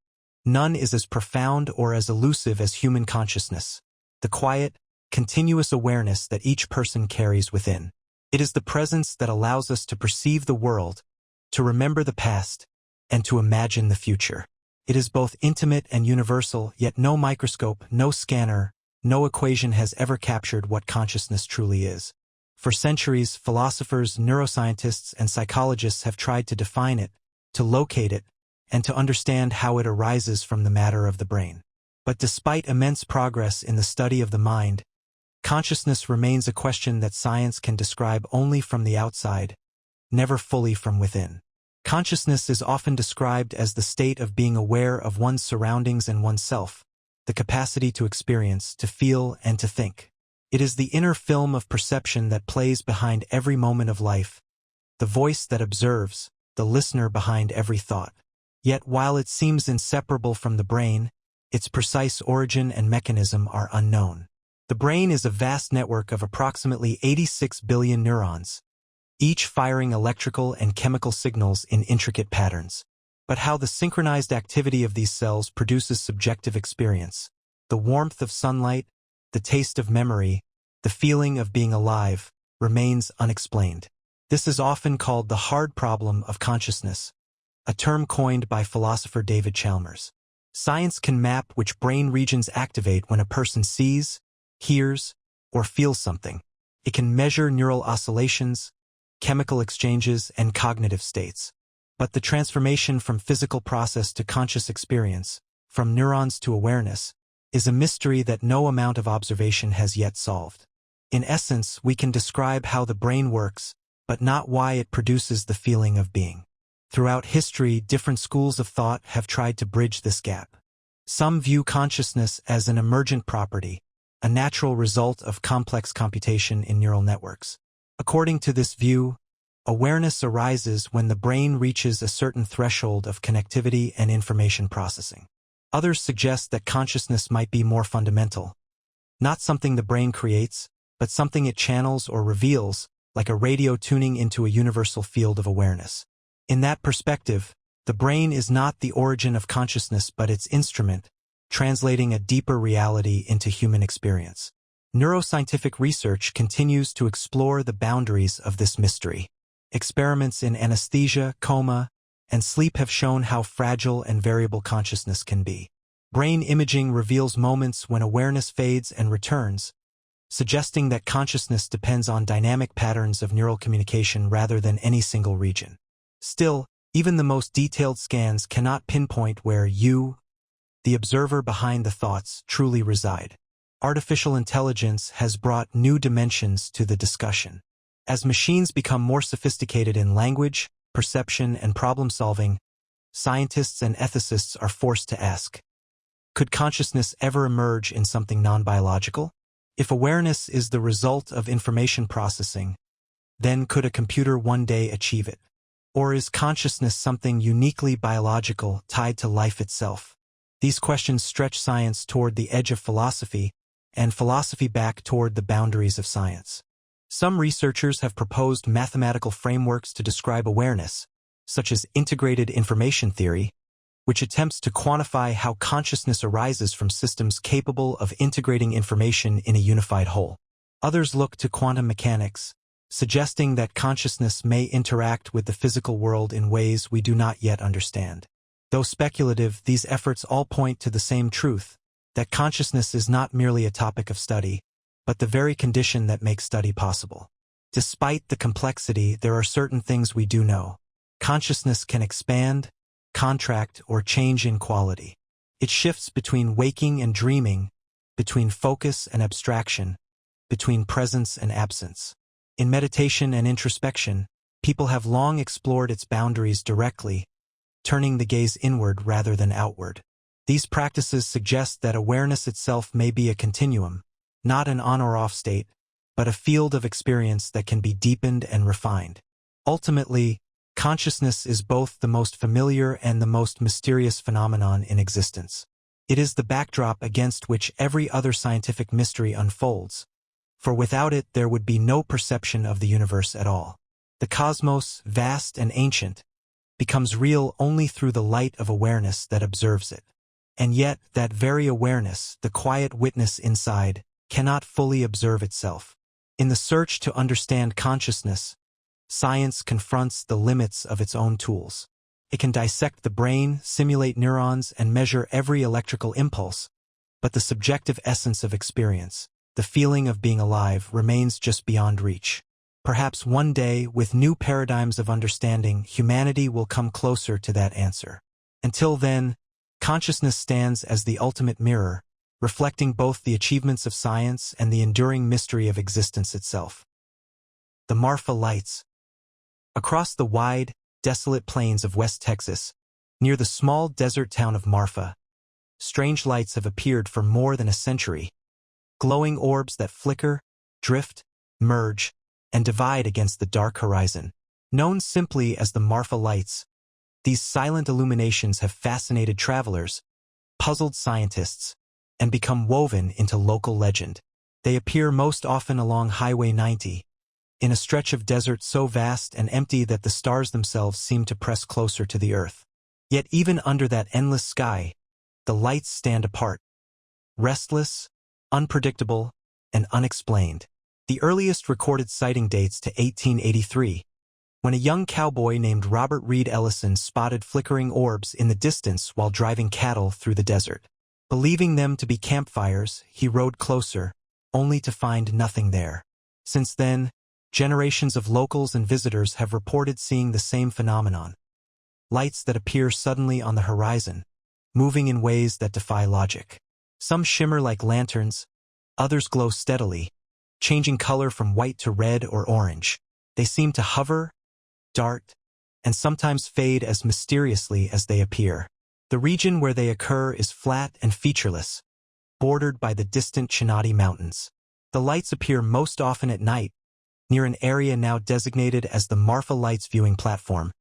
none is as profound or as elusive as human consciousness, the quiet, continuous awareness that each person carries within. It is the presence that allows us to perceive the world, to remember the past, and to imagine the future. It is both intimate and universal, yet no microscope, no scanner, no equation has ever captured what consciousness truly is. For centuries, philosophers, neuroscientists, and psychologists have tried to define it, to locate it, and to understand how it arises from the matter of the brain. But despite immense progress in the study of the mind, consciousness remains a question that science can describe only from the outside, never fully from within. Consciousness is often described as the state of being aware of one's surroundings and oneself, the capacity to experience, to feel, and to think. It is the inner film of perception that plays behind every moment of life, the voice that observes, the listener behind every thought. Yet while it seems inseparable from the brain, its precise origin and mechanism are unknown. The brain is a vast network of approximately 86 billion neurons, each firing electrical and chemical signals in intricate patterns. But how the synchronized activity of these cells produces subjective experience, the warmth of sunlight, the taste of memory, the feeling of being alive, remains unexplained. This is often called the hard problem of consciousness, a term coined by philosopher David Chalmers. Science can map which brain regions activate when a person sees, hears, or feels something. It can measure neural oscillations, chemical exchanges, and cognitive states. But the transformation from physical process to conscious experience, from neurons to awareness, is a mystery that no amount of observation has yet solved. In essence, we can describe how the brain works, but not why it produces the feeling of being. Throughout history, different schools of thought have tried to bridge this gap. Some view consciousness as an emergent property, a natural result of complex computation in neural networks. According to this view, awareness arises when the brain reaches a certain threshold of connectivity and information processing. Others suggest that consciousness might be more fundamental. Not something the brain creates, but something it channels or reveals, like a radio tuning into a universal field of awareness. In that perspective, the brain is not the origin of consciousness but its instrument, translating a deeper reality into human experience. Neuroscientific research continues to explore the boundaries of this mystery. Experiments in anesthesia, coma, and sleep have shown how fragile and variable consciousness can be. Brain imaging reveals moments when awareness fades and returns, suggesting that consciousness depends on dynamic patterns of neural communication rather than any single region. Still, even the most detailed scans cannot pinpoint where you, the observer behind the thoughts, truly reside. Artificial intelligence has brought new dimensions to the discussion. As machines become more sophisticated in language, perception, and problem-solving, scientists and ethicists are forced to ask, could consciousness ever emerge in something non-biological? If awareness is the result of information processing, then could a computer one day achieve it? Or is consciousness something uniquely biological, tied to life itself? These questions stretch science toward the edge of philosophy, and philosophy back toward the boundaries of science. Some researchers have proposed mathematical frameworks to describe awareness, such as integrated information theory, which attempts to quantify how consciousness arises from systems capable of integrating information in a unified whole. Others look to quantum mechanics, suggesting that consciousness may interact with the physical world in ways we do not yet understand. Though speculative, these efforts all point to the same truth, that consciousness is not merely a topic of study, but the very condition that makes study possible. Despite the complexity, there are certain things we do know. Consciousness can expand, contract, or change in quality. It shifts between waking and dreaming, between focus and abstraction, between presence and absence. In meditation and introspection, people have long explored its boundaries directly, turning the gaze inward rather than outward. These practices suggest that awareness itself may be a continuum, not an on or off state, but a field of experience that can be deepened and refined. Ultimately, consciousness is both the most familiar and the most mysterious phenomenon in existence. It is the backdrop against which every other scientific mystery unfolds, for without it there would be no perception of the universe at all. The cosmos, vast and ancient, becomes real only through the light of awareness that observes it. And yet, that very awareness, the quiet witness inside, cannot fully observe itself. In the search to understand consciousness, science confronts the limits of its own tools. It can dissect the brain, simulate neurons, and measure every electrical impulse, but the subjective essence of experience, the feeling of being alive, remains just beyond reach. Perhaps one day, with new paradigms of understanding, humanity will come closer to that answer. Until then, consciousness stands as the ultimate mirror, reflecting both the achievements of science and the enduring mystery of existence itself. The Marfa Lights. Across the wide, desolate plains of West Texas, near the small desert town of Marfa, strange lights have appeared for more than a century. Glowing orbs that flicker, drift, merge, and divide against the dark horizon. Known simply as the Marfa Lights, these silent illuminations have fascinated travelers, puzzled scientists, and become woven into local legend. They appear most often along Highway 90, in a stretch of desert so vast and empty that the stars themselves seem to press closer to the earth. Yet even under that endless sky, the lights stand apart, restless, unpredictable, and unexplained. The earliest recorded sighting dates to 1883, when a young cowboy named Robert Reed Ellison spotted flickering orbs in the distance while driving cattle through the desert. Believing them to be campfires, he rode closer, only to find nothing there. Since then, generations of locals and visitors have reported seeing the same phenomenon. Lights that appear suddenly on the horizon, moving in ways that defy logic. Some shimmer like lanterns, others glow steadily, changing color from white to red or orange. They seem to hover, dart, and sometimes fade as mysteriously as they appear. The region where they occur is flat and featureless, bordered by the distant Chinati Mountains. The lights appear most often at night, near an area now designated as the Marfa Lights viewing platform,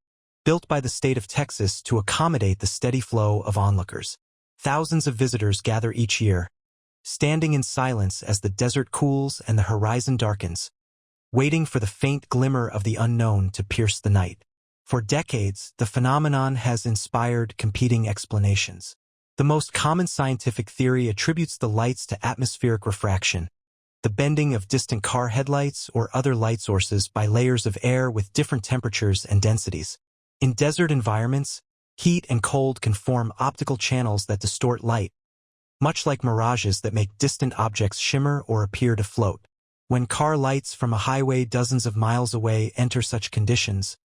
built by the state of Texas to accommodate the steady flow of onlookers. Thousands of visitors gather each year, standing in silence as the desert cools and the horizon darkens, waiting for the faint glimmer of the unknown to pierce the night. For decades, the phenomenon has inspired competing explanations. The most common scientific theory attributes the lights to atmospheric refraction, the bending of distant car headlights or other light sources by layers of air with different temperatures and densities. In desert environments, heat and cold can form optical channels that distort light, much like mirages that make distant objects shimmer or appear to float. When car lights from a highway dozens of miles away enter such conditions,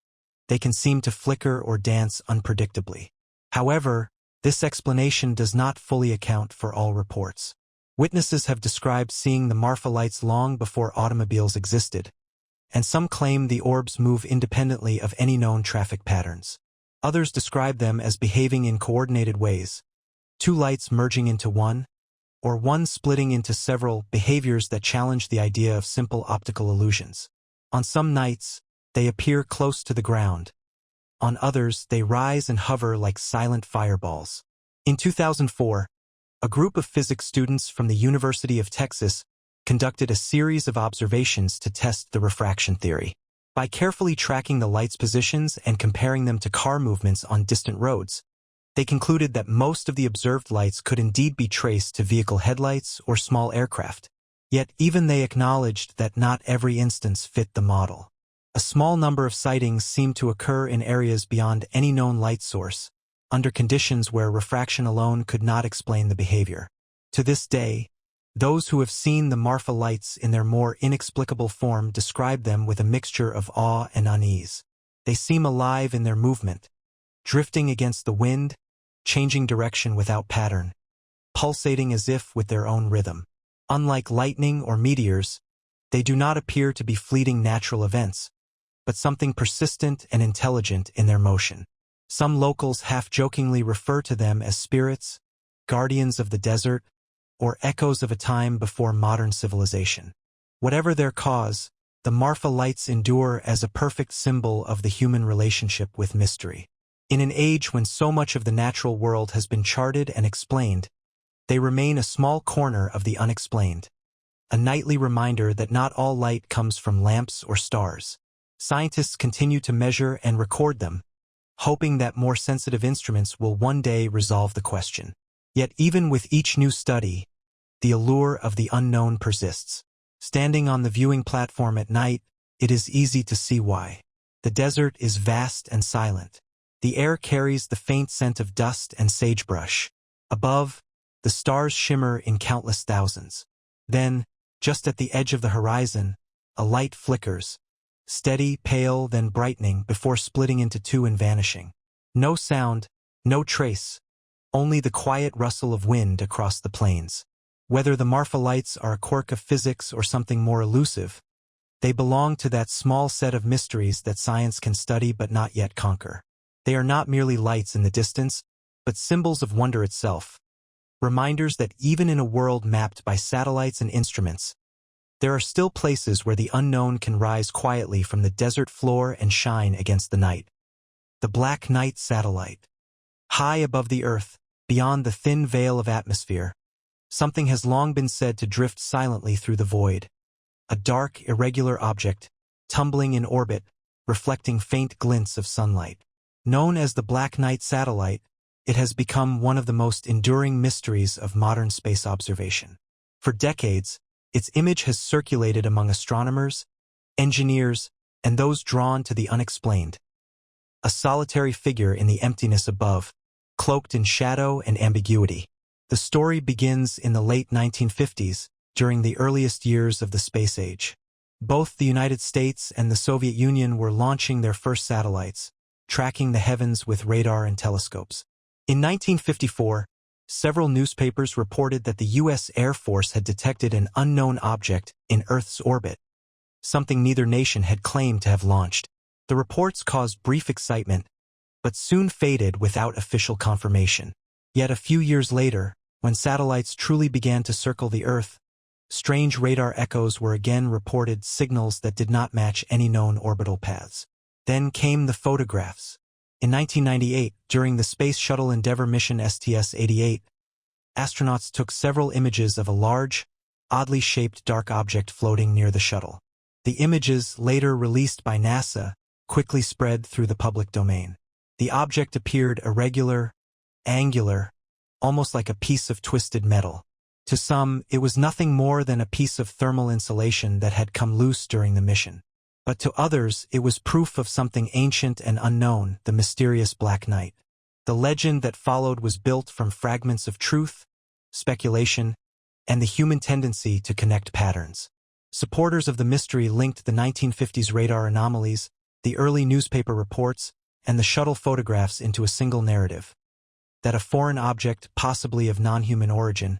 they can seem to flicker or dance unpredictably. However, this explanation does not fully account for all reports. Witnesses have described seeing the Marfa Lights long before automobiles existed, and some claim the orbs move independently of any known traffic patterns. Others describe them as behaving in coordinated ways, two lights merging into one, or one splitting into several, behaviors that challenge the idea of simple optical illusions. On some nights, they appear close to the ground. On others, they rise and hover like silent fireballs. In 2004, a group of physics students from the University of Texas conducted a series of observations to test the refraction theory. By carefully tracking the lights' positions and comparing them to car movements on distant roads, they concluded that most of the observed lights could indeed be traced to vehicle headlights or small aircraft. Yet even they acknowledged that not every instance fit the model. A small number of sightings seemed to occur in areas beyond any known light source, under conditions where refraction alone could not explain the behavior. To this day, those who have seen the Marfa Lights in their more inexplicable form describe them with a mixture of awe and unease. They seem alive in their movement, drifting against the wind, changing direction without pattern, pulsating as if with their own rhythm. Unlike lightning or meteors, they do not appear to be fleeting natural events, but something persistent and intelligent in their motion. Some locals half-jokingly refer to them as spirits, guardians of the desert, or echoes of a time before modern civilization. Whatever their cause, the Marfa Lights endure as a perfect symbol of the human relationship with mystery. In an age when so much of the natural world has been charted and explained, they remain a small corner of the unexplained, a nightly reminder that not all light comes from lamps or stars. Scientists continue to measure and record them, hoping that more sensitive instruments will one day resolve the question. Yet even with each new study, the allure of the unknown persists. Standing on the viewing platform at night, it is easy to see why. The desert is vast and silent. The air carries the faint scent of dust and sagebrush. Above, the stars shimmer in countless thousands. Then, just at the edge of the horizon, a light flickers, steady, pale, then brightening before splitting into two and vanishing. No sound, no trace, only the quiet rustle of wind across the plains. Whether the Marfa Lights are a quirk of physics or something more elusive, they belong to that small set of mysteries that science can study but not yet conquer. They are not merely lights in the distance, but symbols of wonder itself, reminders that even in a world mapped by satellites and instruments, there are still places where the unknown can rise quietly from the desert floor and shine against the night. The Black Night Satellite. High above the Earth, beyond the thin veil of atmosphere, something has long been said to drift silently through the void. A dark, irregular object, tumbling in orbit, reflecting faint glints of sunlight. Known as the Black Night Satellite, it has become one of the most enduring mysteries of modern space observation. For decades, its image has circulated among astronomers, engineers, and those drawn to the unexplained. A solitary figure in the emptiness above, cloaked in shadow and ambiguity. The story begins in the late 1950s, during the earliest years of the space age. Both the United States and the Soviet Union were launching their first satellites, tracking the heavens with radar and telescopes. In 1954, several newspapers reported that the U.S. Air Force had detected an unknown object in Earth's orbit, something neither nation had claimed to have launched. The reports caused brief excitement, but soon faded without official confirmation. Yet a few years later, when satellites truly began to circle the Earth, strange radar echoes were again reported, signals that did not match any known orbital paths. Then came the photographs. In 1998, during the Space Shuttle Endeavour mission STS-88, astronauts took several images of a large, oddly shaped dark object floating near the shuttle. The images, later released by NASA, quickly spread through the public domain. The object appeared irregular, angular, almost like a piece of twisted metal. To some, it was nothing more than a piece of thermal insulation that had come loose during the mission. But to others, it was proof of something ancient and unknown, the mysterious Black Night. The legend that followed was built from fragments of truth, speculation, and the human tendency to connect patterns. Supporters of the mystery linked the 1950s radar anomalies, the early newspaper reports, and the shuttle photographs into a single narrative: that a foreign object, possibly of non-human origin,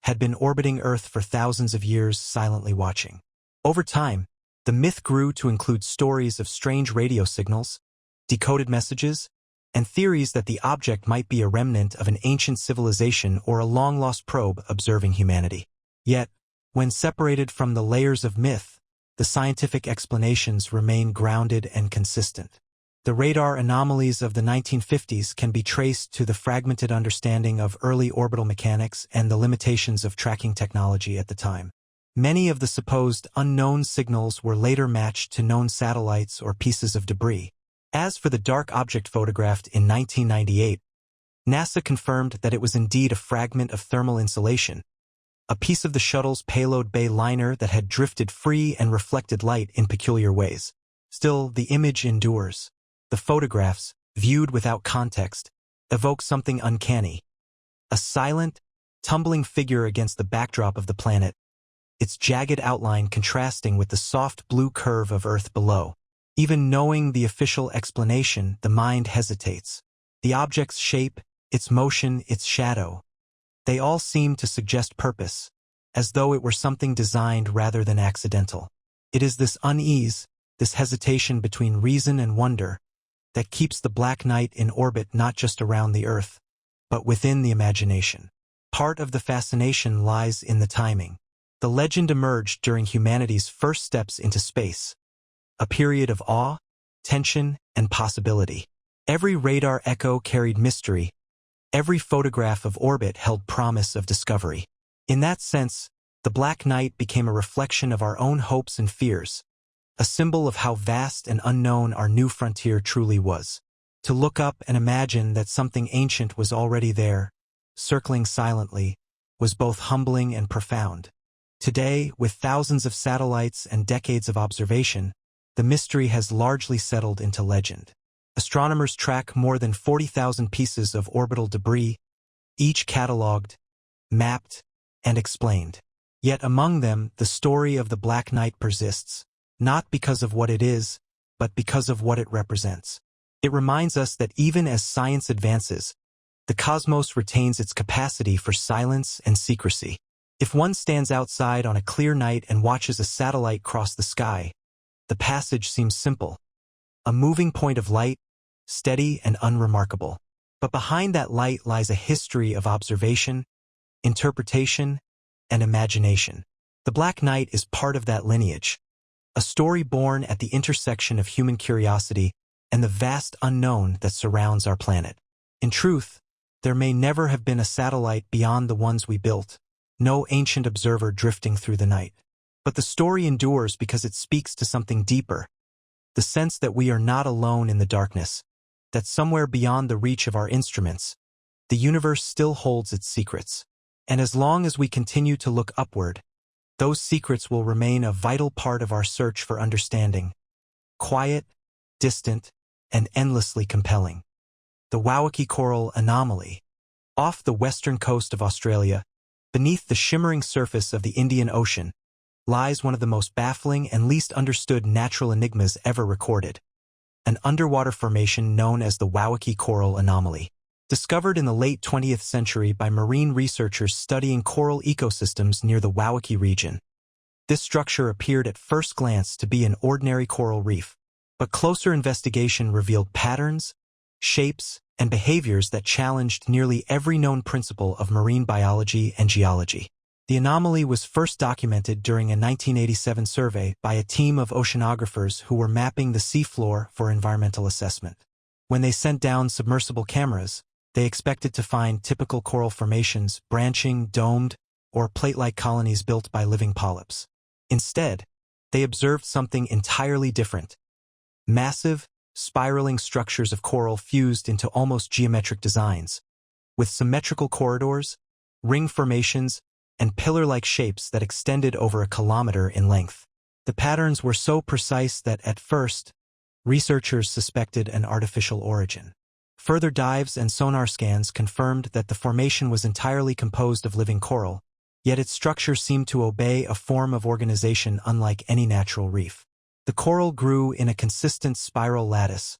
had been orbiting Earth for thousands of years, silently watching. Over time, the myth grew to include stories of strange radio signals, decoded messages, and theories that the object might be a remnant of an ancient civilization or a long-lost probe observing humanity. Yet, when separated from the layers of myth, the scientific explanations remain grounded and consistent. The radar anomalies of the 1950s can be traced to the fragmented understanding of early orbital mechanics and the limitations of tracking technology at the time. Many of the supposed unknown signals were later matched to known satellites or pieces of debris. As for the dark object photographed in 1998, NASA confirmed that it was indeed a fragment of thermal insulation, a piece of the shuttle's payload bay liner that had drifted free and reflected light in peculiar ways. Still, the image endures. The photographs, viewed without context, evoke something uncanny. A silent, tumbling figure against the backdrop of the planet, its jagged outline contrasting with the soft blue curve of Earth below. Even knowing the official explanation, the mind hesitates. The object's shape, its motion, its shadow, they all seem to suggest purpose, as though it were something designed rather than accidental. It is this unease, this hesitation between reason and wonder, that keeps the Black Night in orbit, not just around the Earth, but within the imagination. Part of the fascination lies in the timing. The legend emerged during humanity's first steps into space, a period of awe, tension, and possibility. Every radar echo carried mystery, every photograph of orbit held promise of discovery. In that sense, the Black Night became a reflection of our own hopes and fears, a symbol of how vast and unknown our new frontier truly was. To look up and imagine that something ancient was already there, circling silently, was both humbling and profound. Today, with thousands of satellites and decades of observation, the mystery has largely settled into legend. Astronomers track more than 40,000 pieces of orbital debris, each catalogued, mapped, and explained. Yet among them, the story of the Black Night persists, not because of what it is, but because of what it represents. It reminds us that even as science advances, the cosmos retains its capacity for silence and secrecy. If one stands outside on a clear night and watches a satellite cross the sky, the passage seems simple. A moving point of light, steady and unremarkable. But behind that light lies a history of observation, interpretation, and imagination. The Black Night is part of that lineage, a story born at the intersection of human curiosity and the vast unknown that surrounds our planet. In truth, there may never have been a satellite beyond the ones we built, no ancient observer drifting through the night. But the story endures because it speaks to something deeper, the sense that we are not alone in the darkness, that somewhere beyond the reach of our instruments, the universe still holds its secrets. And as long as we continue to look upward, those secrets will remain a vital part of our search for understanding. quiet, distant, and endlessly compelling. The Wowaki Coral Anomaly. Off the western coast of Australia, beneath the shimmering surface of the Indian Ocean, lies one of the most baffling and least understood natural enigmas ever recorded. An underwater formation known as the Wowaki Coral Anomaly. Discovered in the late 20th century by marine researchers studying coral ecosystems near the Wowaki region. This structure appeared at first glance to be an ordinary coral reef, but closer investigation revealed patterns, shapes, and behaviors that challenged nearly every known principle of marine biology and geology. The anomaly was first documented during a 1987 survey by a team of oceanographers who were mapping the seafloor for environmental assessment. When they sent down submersible cameras, they expected to find typical coral formations, branching, domed, or plate-like colonies built by living polyps. Instead, they observed something entirely different. Massive, spiraling structures of coral fused into almost geometric designs, with symmetrical corridors, ring formations, and pillar-like shapes that extended over a kilometer in length. The patterns were so precise that, at first, researchers suspected an artificial origin. Further dives and sonar scans confirmed that the formation was entirely composed of living coral, yet its structure seemed to obey a form of organization unlike any natural reef. The coral grew in a consistent spiral lattice,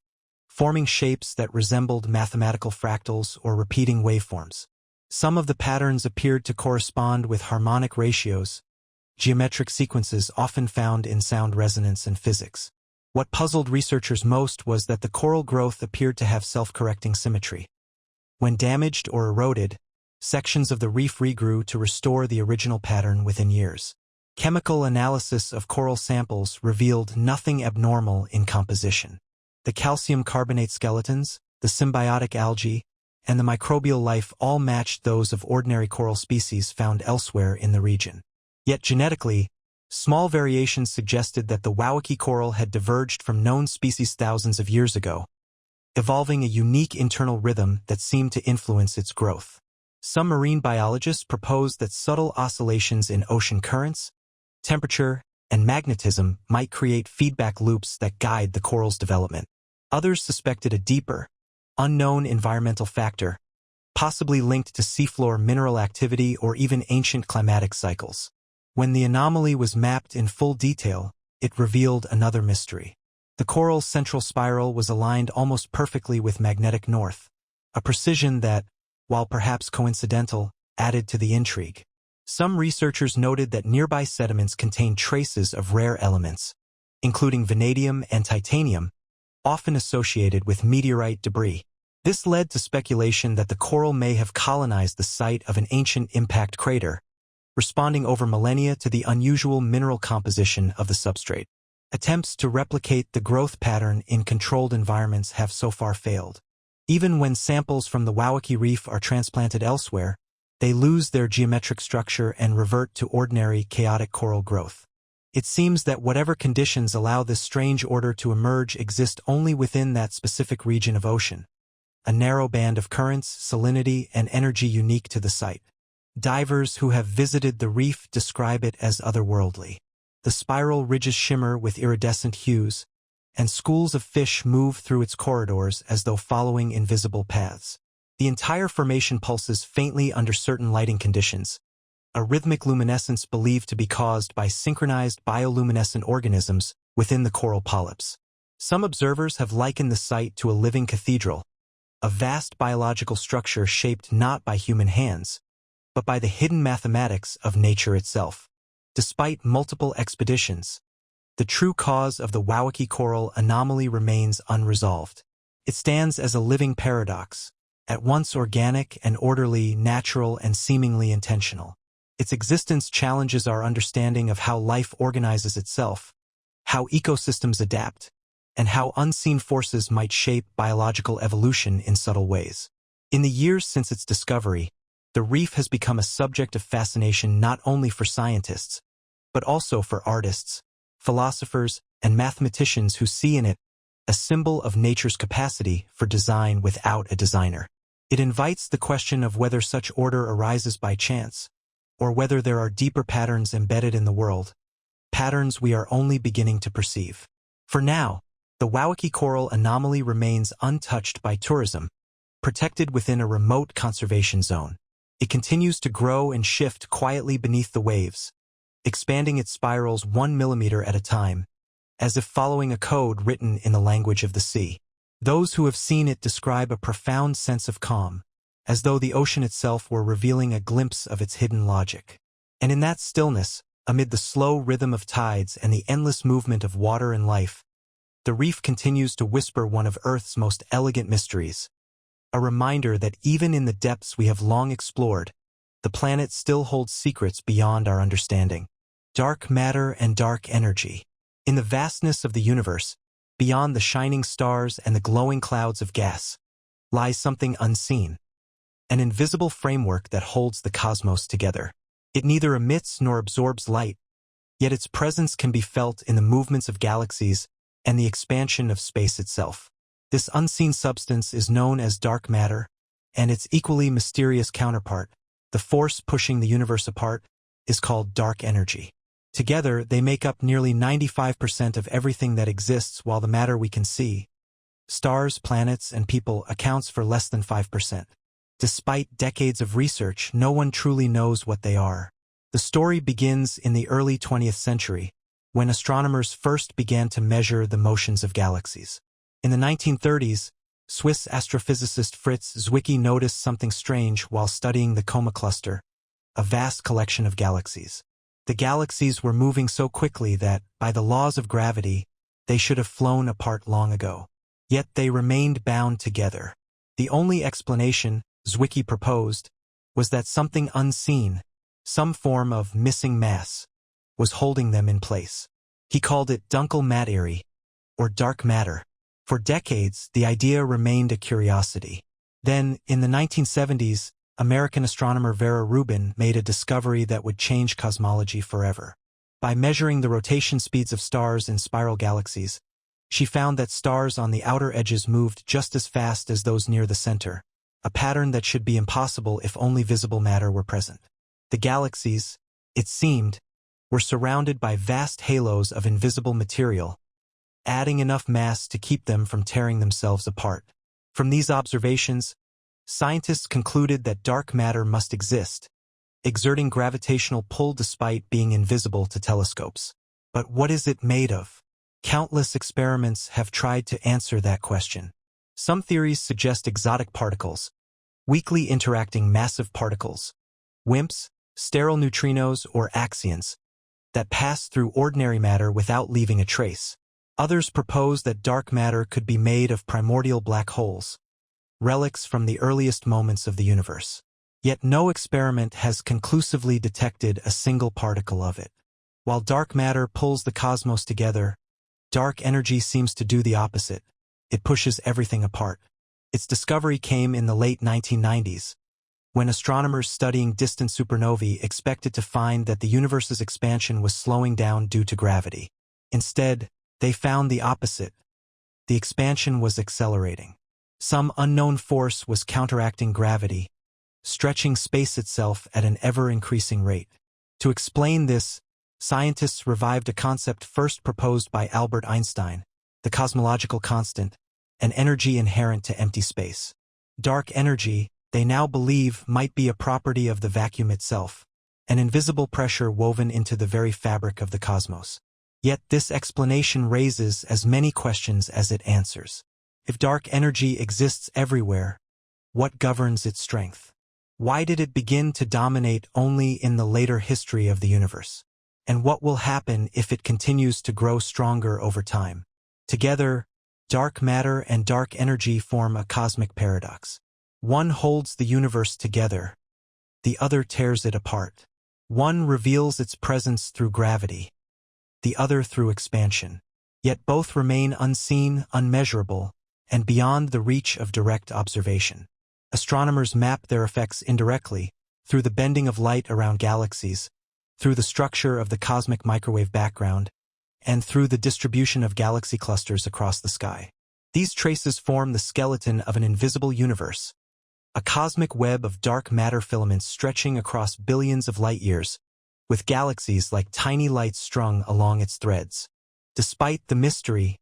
forming shapes that resembled mathematical fractals or repeating waveforms. Some of the patterns appeared to correspond with harmonic ratios, geometric sequences often found in sound resonance and physics. What puzzled researchers most was that the coral growth appeared to have self-correcting symmetry. When damaged or eroded, sections of the reef regrew to restore the original pattern within years. Chemical analysis of coral samples revealed nothing abnormal in composition. The calcium carbonate skeletons, the symbiotic algae, and the microbial life all matched those of ordinary coral species found elsewhere in the region. Yet genetically, small variations suggested that the Wowaki coral had diverged from known species thousands of years ago, evolving a unique internal rhythm that seemed to influence its growth. Some marine biologists proposed that subtle oscillations in ocean currents, temperature, and magnetism might create feedback loops that guide the coral's development. Others suspected a deeper, unknown environmental factor, possibly linked to seafloor mineral activity or even ancient climatic cycles. When the anomaly was mapped in full detail, it revealed another mystery. The coral's central spiral was aligned almost perfectly with magnetic north, a precision that, while perhaps coincidental, added to the intrigue. Some researchers noted that nearby sediments contained traces of rare elements, including vanadium and titanium, often associated with meteorite debris. This led to speculation that the coral may have colonized the site of an ancient impact crater, responding over millennia to the unusual mineral composition of the substrate. Attempts to replicate the growth pattern in controlled environments have so far failed. Even when samples from the Wowaki Reef are transplanted elsewhere, they lose their geometric structure and revert to ordinary, chaotic coral growth. It seems that whatever conditions allow this strange order to emerge exist only within that specific region of ocean, a narrow band of currents, salinity, and energy unique to the site. Divers who have visited the reef describe it as otherworldly. The spiral ridges shimmer with iridescent hues, and schools of fish move through its corridors as though following invisible paths. The entire formation pulses faintly under certain lighting conditions, a rhythmic luminescence believed to be caused by synchronized bioluminescent organisms within the coral polyps. Some observers have likened the site to a living cathedral, a vast biological structure shaped not by human hands, but by the hidden mathematics of nature itself. Despite multiple expeditions, the true cause of the Wowaki Coral Anomaly remains unresolved. It stands as a living paradox, at once organic and orderly, natural and seemingly intentional. Its existence challenges our understanding of how life organizes itself, how ecosystems adapt, and how unseen forces might shape biological evolution in subtle ways. In the years since its discovery, the reef has become a subject of fascination not only for scientists, but also for artists, philosophers, and mathematicians who see in it a symbol of nature's capacity for design without a designer. It invites the question of whether such order arises by chance, or whether there are deeper patterns embedded in the world, patterns we are only beginning to perceive. For now, The Wowaki Coral Anomaly remains untouched by tourism, protected within a remote conservation zone. It continues to grow and shift quietly beneath the waves, expanding its spirals 1 millimeter at a time, as if following a code written in the language of the sea. Those who have seen it describe a profound sense of calm, as though the ocean itself were revealing a glimpse of its hidden logic. And in that stillness, amid the slow rhythm of tides and the endless movement of water and life, the reef continues to whisper one of Earth's most elegant mysteries, a reminder that even in the depths we have long explored, the planet still holds secrets beyond our understanding. Dark matter and dark energy. In the vastness of the universe, beyond the shining stars and the glowing clouds of gas, lies something unseen, an invisible framework that holds the cosmos together. It neither emits nor absorbs light, yet its presence can be felt in the movements of galaxies and the expansion of space itself. This unseen substance is known as dark matter, and its equally mysterious counterpart, the force pushing the universe apart, is called dark energy. Together, they make up nearly 95% of everything that exists, while the matter we can see, stars, planets, and people, accounts for less than 5%. Despite decades of research, no one truly knows what they are. The story begins in the early 20th century, when astronomers first began to measure the motions of galaxies. In the 1930s, Swiss astrophysicist Fritz Zwicky noticed something strange while studying the Coma Cluster, a vast collection of galaxies. The galaxies were moving so quickly that, by the laws of gravity, they should have flown apart long ago. Yet they remained bound together. The only explanation, Zwicky proposed, was that something unseen, some form of missing mass, was holding them in place. He called it dunkel materie, or dark matter. For decades, the idea remained a curiosity. Then, in the 1970s, American astronomer Vera Rubin made a discovery that would change cosmology forever. By measuring the rotation speeds of stars in spiral galaxies, she found that stars on the outer edges moved just as fast as those near the center, a pattern that should be impossible if only visible matter were present. The galaxies, it seemed, were surrounded by vast halos of invisible material, adding enough mass to keep them from tearing themselves apart. From these observations, scientists concluded that dark matter must exist, exerting gravitational pull despite being invisible to telescopes. But what is it made of? Countless experiments have tried to answer that question. Some theories suggest exotic particles, weakly interacting massive particles, WIMPs, sterile neutrinos, or axions, that pass through ordinary matter without leaving a trace. Others propose that dark matter could be made of primordial black holes, relics from the earliest moments of the universe. Yet no experiment has conclusively detected a single particle of it. While dark matter pulls the cosmos together, dark energy seems to do the opposite. It pushes everything apart. Its discovery came in the late 1990s, when astronomers studying distant supernovae expected to find that the universe's expansion was slowing down due to gravity. Instead, they found the opposite. The expansion was accelerating. Some unknown force was counteracting gravity, stretching space itself at an ever-increasing rate. To explain this, scientists revived a concept first proposed by Albert Einstein, the cosmological constant, an energy inherent to empty space. Dark energy, they now believe, might be a property of the vacuum itself, an invisible pressure woven into the very fabric of the cosmos. Yet this explanation raises as many questions as it answers. If dark energy exists everywhere, what governs its strength? Why did it begin to dominate only in the later history of the universe? And what will happen if it continues to grow stronger over time? Together, dark matter and dark energy form a cosmic paradox. One holds the universe together, the other tears it apart. One reveals its presence through gravity, the other through expansion. Yet both remain unseen, unmeasurable, and beyond the reach of direct observation. Astronomers map their effects indirectly, through the bending of light around galaxies, through the structure of the cosmic microwave background, and through the distribution of galaxy clusters across the sky. These traces form the skeleton of an invisible universe, a cosmic web of dark matter filaments stretching across billions of light-years, with galaxies like tiny lights strung along its threads. Despite the mystery,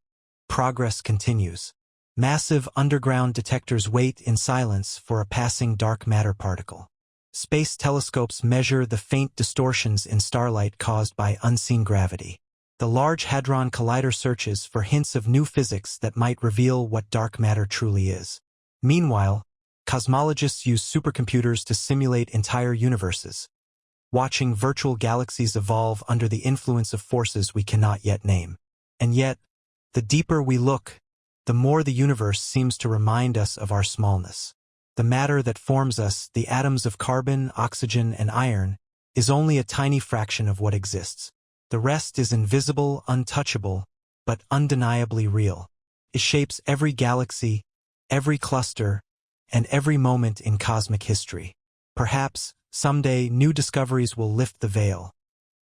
progress continues. Massive underground detectors wait in silence for a passing dark matter particle. Space telescopes measure the faint distortions in starlight caused by unseen gravity. The Large Hadron Collider searches for hints of new physics that might reveal what dark matter truly is. Meanwhile, cosmologists use supercomputers to simulate entire universes, watching virtual galaxies evolve under the influence of forces we cannot yet name. And yet, the deeper we look, the more the universe seems to remind us of our smallness. The matter that forms us, the atoms of carbon, oxygen, and iron, is only a tiny fraction of what exists. The rest is invisible, untouchable, but undeniably real. It shapes every galaxy, every cluster, and every moment in cosmic history. Perhaps, someday, new discoveries will lift the veil,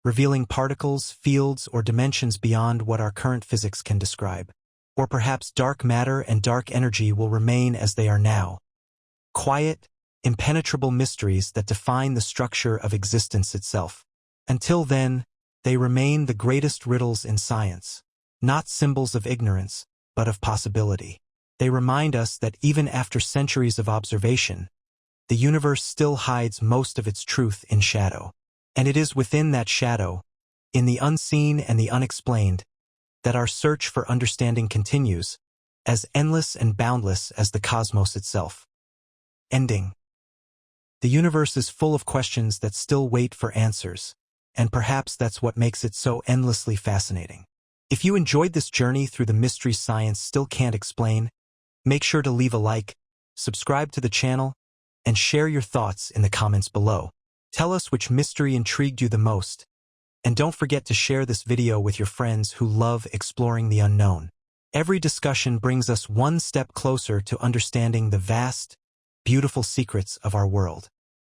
revealing particles, fields, or dimensions beyond what our current physics can describe. Or perhaps dark matter and dark energy will remain as they are now. Quiet, impenetrable mysteries that define the structure of existence itself. Until then, they remain the greatest riddles in science, not symbols of ignorance, but of possibility. They remind us that even after centuries of observation, the universe still hides most of its truth in shadow. And it is within that shadow, in the unseen and the unexplained, that our search for understanding continues, as endless and boundless as the cosmos itself. Ending. The universe is full of questions that still wait for answers, and perhaps that's what makes it so endlessly fascinating. If you enjoyed this journey through the mysteries science still can't explain, make sure to leave a like, subscribe to the channel, and share your thoughts in the comments below. Tell us which mystery intrigued you the most, and don't forget to share this video with your friends who love exploring the unknown. Every discussion brings us one step closer to understanding the vast, beautiful secrets of our world.